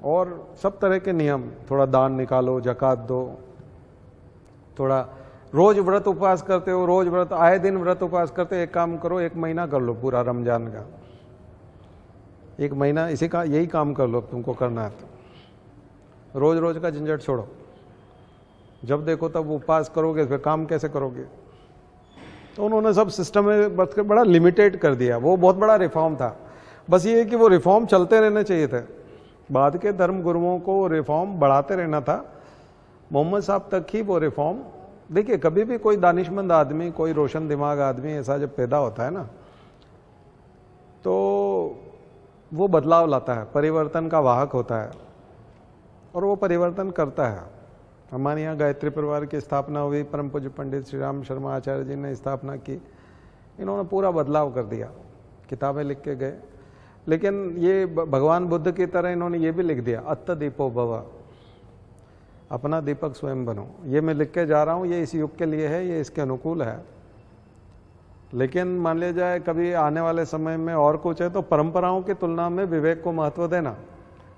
और सब तरह के नियम, थोड़ा दान निकालो, ज़कात दो, थोड़ा रोज व्रत उपवास करते हो, रोज व्रत, आए दिन व्रत उपवास करते हो। एक काम करो, 1 महीना कर लो पूरा रमजान का, 1 महीना इसी का यही काम कर लो तुमको करना है तो। रोज रोज का झंझट छोड़ो, जब देखो तब उपवास करोगे, फिर काम कैसे करोगे। तो उन्होंने सब सिस्टम में बस बड़ा लिमिटेड कर दिया। वो बहुत बड़ा रिफॉर्म था। बस ये है कि वो रिफॉर्म चलते रहने चाहिए थे, बाद के धर्म गुरुओं को रिफॉर्म बढ़ाते रहना था। मोहम्मद साहब तक ही वो रिफॉर्म, देखिए कभी भी कोई दानिशमंद आदमी, कोई रोशन दिमाग आदमी ऐसा जब पैदा होता है ना, तो वो बदलाव लाता है, परिवर्तन का वाहक होता है और वो परिवर्तन करता है। हमारे यहाँ गायत्री परिवार की स्थापना हुई, परम पूज्य पंडित श्री राम शर्मा आचार्य जी ने स्थापना की। इन्होंने पूरा बदलाव कर दिया, किताबें लिख के गए। लेकिन ये भगवान बुद्ध की तरह इन्होंने ये भी लिख दिया, अत्त दीपो भव, अपना दीपक स्वयं बनो। ये मैं लिख के जा रहा हूँ, ये इस युग के लिए है, ये इसके अनुकूल है। लेकिन मान लिया जाए कभी आने वाले समय में और कुछ है तो परंपराओं की तुलना में विवेक को महत्व देना।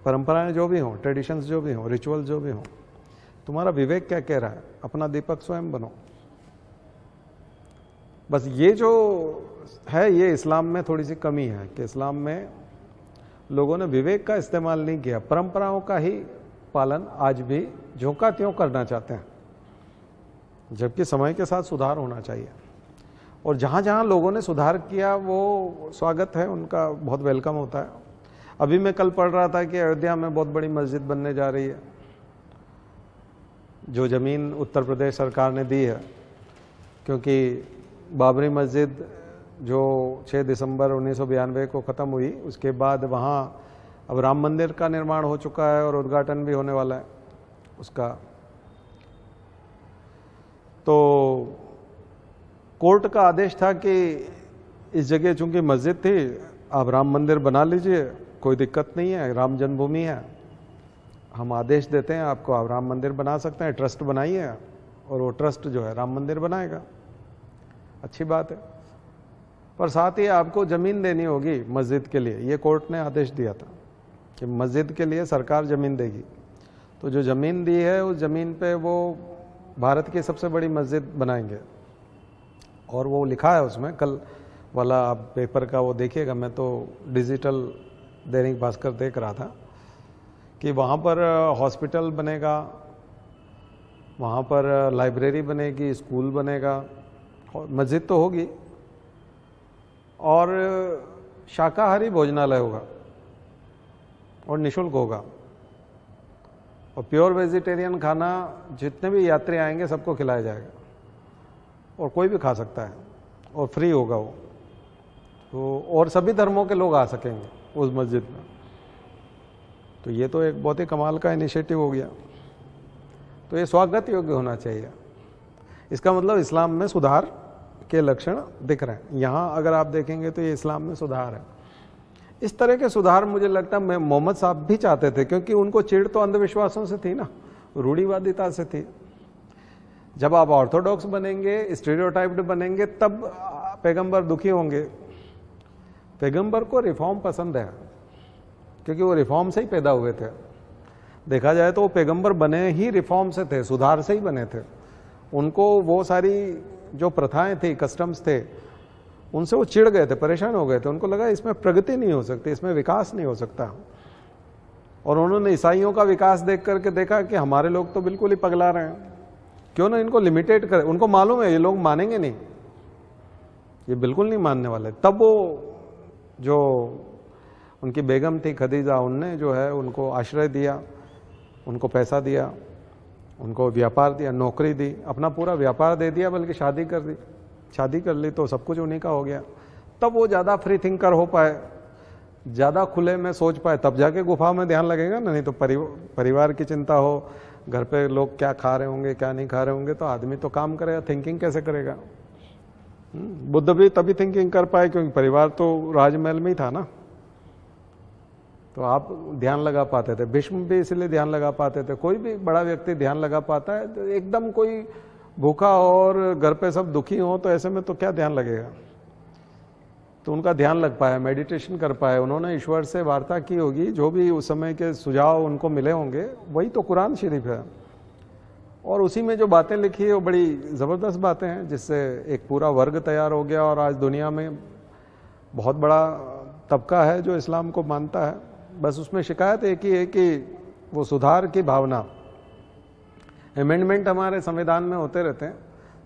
परंपराएं जो भी हों, ट्रेडिशंस जो भी हों, रिचुअल जो भी हों, तुम्हारा विवेक क्या कह रहा है, अपना दीपक स्वयं बनो। बस ये जो है ये इस्लाम में थोड़ी सी कमी है कि इस्लाम में लोगों ने विवेक का इस्तेमाल नहीं किया, परंपराओं का ही पालन आज भी झोंका त्यों करना चाहते हैं, जबकि समय के साथ सुधार होना चाहिए। और जहाँ जहाँ लोगों ने सुधार किया वो स्वागत है, उनका बहुत वेलकम होता है। अभी मैं कल पढ़ रहा था कि अयोध्या में बहुत बड़ी मस्जिद बनने जा रही है। जो ज़मीन उत्तर प्रदेश सरकार ने दी है, क्योंकि बाबरी मस्जिद जो 6 दिसंबर 1992 को ख़त्म हुई, उसके बाद वहाँ अब राम मंदिर का निर्माण हो चुका है और उद्घाटन भी होने वाला है उसका। तो कोर्ट का आदेश था कि इस जगह चूंकि मस्जिद थी, आप राम मंदिर बना लीजिए, कोई दिक्कत नहीं है, राम जन्मभूमि है, हम आदेश देते हैं आपको, आप राम मंदिर बना सकते हैं, ट्रस्ट बनाइए और वो ट्रस्ट जो है राम मंदिर बनाएगा। अच्छी बात है, पर साथ ही आपको ज़मीन देनी होगी मस्जिद के लिए। ये कोर्ट ने आदेश दिया था कि मस्जिद के लिए सरकार ज़मीन देगी। तो जो ज़मीन दी है उस ज़मीन पे वो भारत की सबसे बड़ी मस्जिद बनाएंगे। और वो लिखा है उसमें, कल वाला आप पेपर का वो देखिएगा, मैं तो डिजिटल दैनिक भास्कर देख रहा था कि वहाँ पर हॉस्पिटल बनेगा, वहाँ पर लाइब्रेरी बनेगी, स्कूल बनेगा, मस्जिद तो होगी, और शाकाहारी भोजनालय होगा और निःशुल्क होगा। और प्योर वेजिटेरियन खाना जितने भी यात्री आएंगे सबको खिलाया जाएगा और कोई भी खा सकता है और फ्री होगा वो। तो और सभी धर्मों के लोग आ सकेंगे उस मस्जिद में। तो ये तो एक बहुत ही कमाल का इनिशिएटिव हो गया। तो ये स्वागत योग्य होना चाहिए। इसका मतलब इस्लाम में सुधार के लक्षण दिख रहे हैं। यहाँ अगर आप देखेंगे तो ये इस्लाम में सुधार है। इस तरह के सुधार मुझे लगता है मोहम्मद साहब भी चाहते थे, क्योंकि उनको चिढ़ तो अंधविश्वासों से थी ना, रूढ़िवादिता से थी। जब आप ऑर्थोडॉक्स बनेंगे, स्टीरियोटाइप्ड बनेंगे, तब पैगंबर दुखी होंगे। पैगंबर को रिफॉर्म पसंद है, क्योंकि वो रिफॉर्म से ही पैदा हुए थे। देखा जाए तो वो पैगंबर बने ही रिफॉर्म से थे, सुधार से ही बने थे। उनको वो सारी जो प्रथाएं थी, कस्टम्स थे, उनसे वो चिढ़ गए थे, परेशान हो गए थे। उनको लगा इसमें प्रगति नहीं हो सकती, इसमें विकास नहीं हो सकता। और उन्होंने ईसाइयों का विकास देख करके देखा कि हमारे लोग तो बिल्कुल ही पगला रहे हैं, क्यों ना इनको लिमिटेड करें। उनको मालूम है ये लोग मानेंगे नहीं, ये बिल्कुल नहीं मानने वाले। तब वो जो उनकी बेगम थी खदीजा, उनने जो है उनको आश्रय दिया, उनको पैसा दिया, उनको व्यापार दिया, नौकरी दी, अपना पूरा व्यापार दे दिया, बल्कि शादी कर दी। शादी कर ली तो सब कुछ उन्हीं का हो गया। तब वो ज़्यादा फ्री थिंकर हो पाए, ज़्यादा खुले में सोच पाए, तब जाके गुफा में ध्यान लगेगा ना। नहीं तो परिवार की चिंता हो, घर पे लोग क्या खा रहे होंगे क्या नहीं खा रहे होंगे, तो आदमी तो काम करेगा, थिंकिंग कैसे करेगा। बुद्ध भी तभी थिंकिंग कर पाए क्योंकि परिवार तो राजमहल में ही था ना, तो आप ध्यान लगा पाते थे। भीष्म भी इसलिए ध्यान लगा पाते थे। कोई भी बड़ा व्यक्ति ध्यान लगा पाता है। तो एकदम कोई भूखा और घर पे सब दुखी हो तो ऐसे में तो क्या ध्यान लगेगा। तो उनका ध्यान लग पाया, मेडिटेशन कर पाए, उन्होंने ईश्वर से वार्ता की होगी, जो भी उस समय के सुझाव उनको मिले होंगे वही तो कुरान शरीफ है। और उसी में जो बातें लिखी है वो बड़ी ज़बरदस्त बातें हैं, जिससे एक पूरा वर्ग तैयार हो गया। और आज दुनिया में बहुत बड़ा तबका है जो इस्लाम को मानता है। बस उसमें शिकायत एक ही है कि वो सुधार की भावना, अमेंडमेंट हमारे संविधान में होते रहते हैं,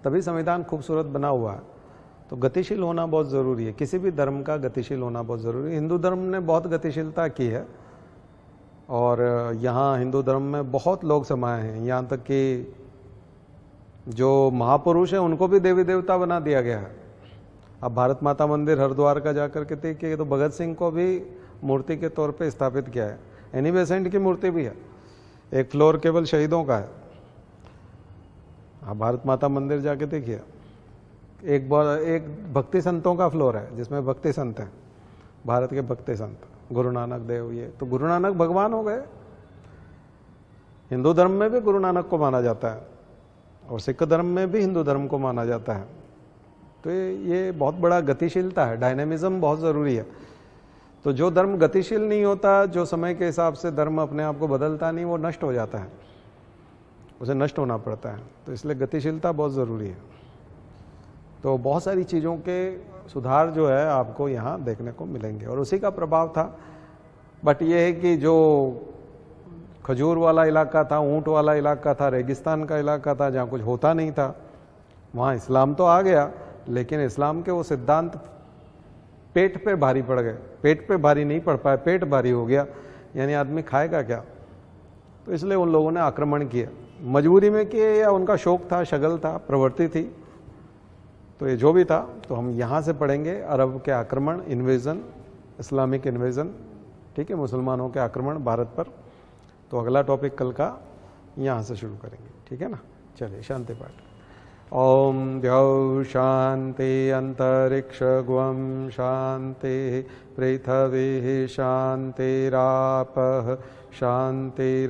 तभी संविधान खूबसूरत बना हुआ है। तो गतिशील होना बहुत ज़रूरी है, किसी भी धर्म का गतिशील होना बहुत ज़रूरी है। हिंदू धर्म ने बहुत गतिशीलता की है और यहाँ हिंदू धर्म में बहुत लोग समाये हैं। यहाँ तक कि जो महापुरुष हैं उनको भी देवी देवता बना दिया गया है। अब भारत माता मंदिर हरिद्वार का जाकर के देखिए तो भगत सिंह को भी मूर्ति के तौर पे स्थापित किया है। एनी बेसेंट की मूर्ति भी है, एक फ्लोर केवल शहीदों का है। आप भारत माता मंदिर जाके देखिए, एक भक्ति संतों का फ्लोर है जिसमें भक्ति संत हैं, भारत के भक्ति संत, गुरु नानक देव। ये तो गुरु नानक भगवान हो गए। हिंदू धर्म में भी गुरु नानक को माना जाता है और सिख धर्म में भी हिंदू धर्म को माना जाता है। तो ये बहुत बड़ा गतिशीलता है, डायनेमिज्म बहुत ज़रूरी है। तो जो धर्म गतिशील नहीं होता, जो समय के हिसाब से धर्म अपने आप को बदलता नहीं, वो नष्ट हो जाता है, उसे नष्ट होना पड़ता है। तो इसलिए गतिशीलता बहुत ज़रूरी है। तो बहुत सारी चीज़ों के सुधार जो है आपको यहाँ देखने को मिलेंगे और उसी का प्रभाव था। बट ये है कि जो खजूर वाला इलाका था, ऊंट वाला इलाका था, रेगिस्तान का इलाका था, जहाँ कुछ होता नहीं था, वहाँ इस्लाम तो आ गया, लेकिन इस्लाम के वो सिद्धांत पेट पे भारी पड़ गए। पेट पे भारी नहीं पड़ पाए, पेट भारी हो गया, यानी आदमी खाएगा क्या। तो इसलिए उन लोगों ने आक्रमण किए, मजबूरी में किए या उनका शौक था, शगल था, प्रवृत्ति थी। तो ये जो भी था, तो हम यहाँ से पढ़ेंगे अरब के आक्रमण, इन्वेजन, इस्लामिक इन्वेजन, ठीक है, मुसलमानों के आक्रमण भारत पर। तो अगला टॉपिक कल का यहाँ से शुरू करेंगे, ठीक है ना। चलिए शांति पाठ। ओम द्यौ शांति अंतरिक्षगुम शांति पृथ्वी शांतिरापः शांतिरौषधयः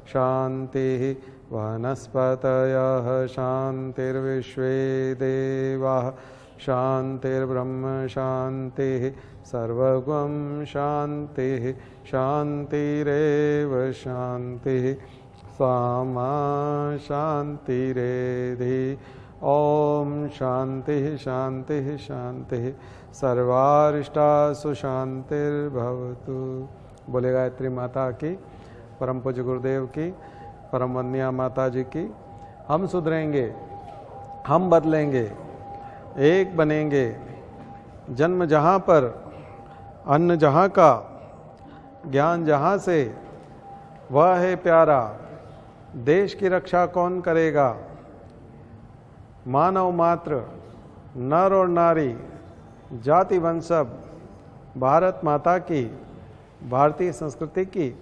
शांति वनस्पतयः शांतिर्विश्वे देवाः शांतिर्ब्रह्म शांति सर्वगुम शांति शांतिरेव शांति सामा शांतिरेधि। ओम शांति शांति शांति सर्वारिष्टासु शांतिर्भवतु। बोले गायत्री माता की, परम पूज्य गुरुदेव की, परम वंदनीय माता जी की। हम सुधरेंगे, हम बदलेंगे, एक बनेंगे। जन्म जहाँ पर, अन्न जहाँ का, ज्ञान जहाँ से, वह है प्यारा। देश की रक्षा कौन करेगा। मानव मात्र, नर और नारी, जाति वंशब, भारत माता की, भारतीय संस्कृति की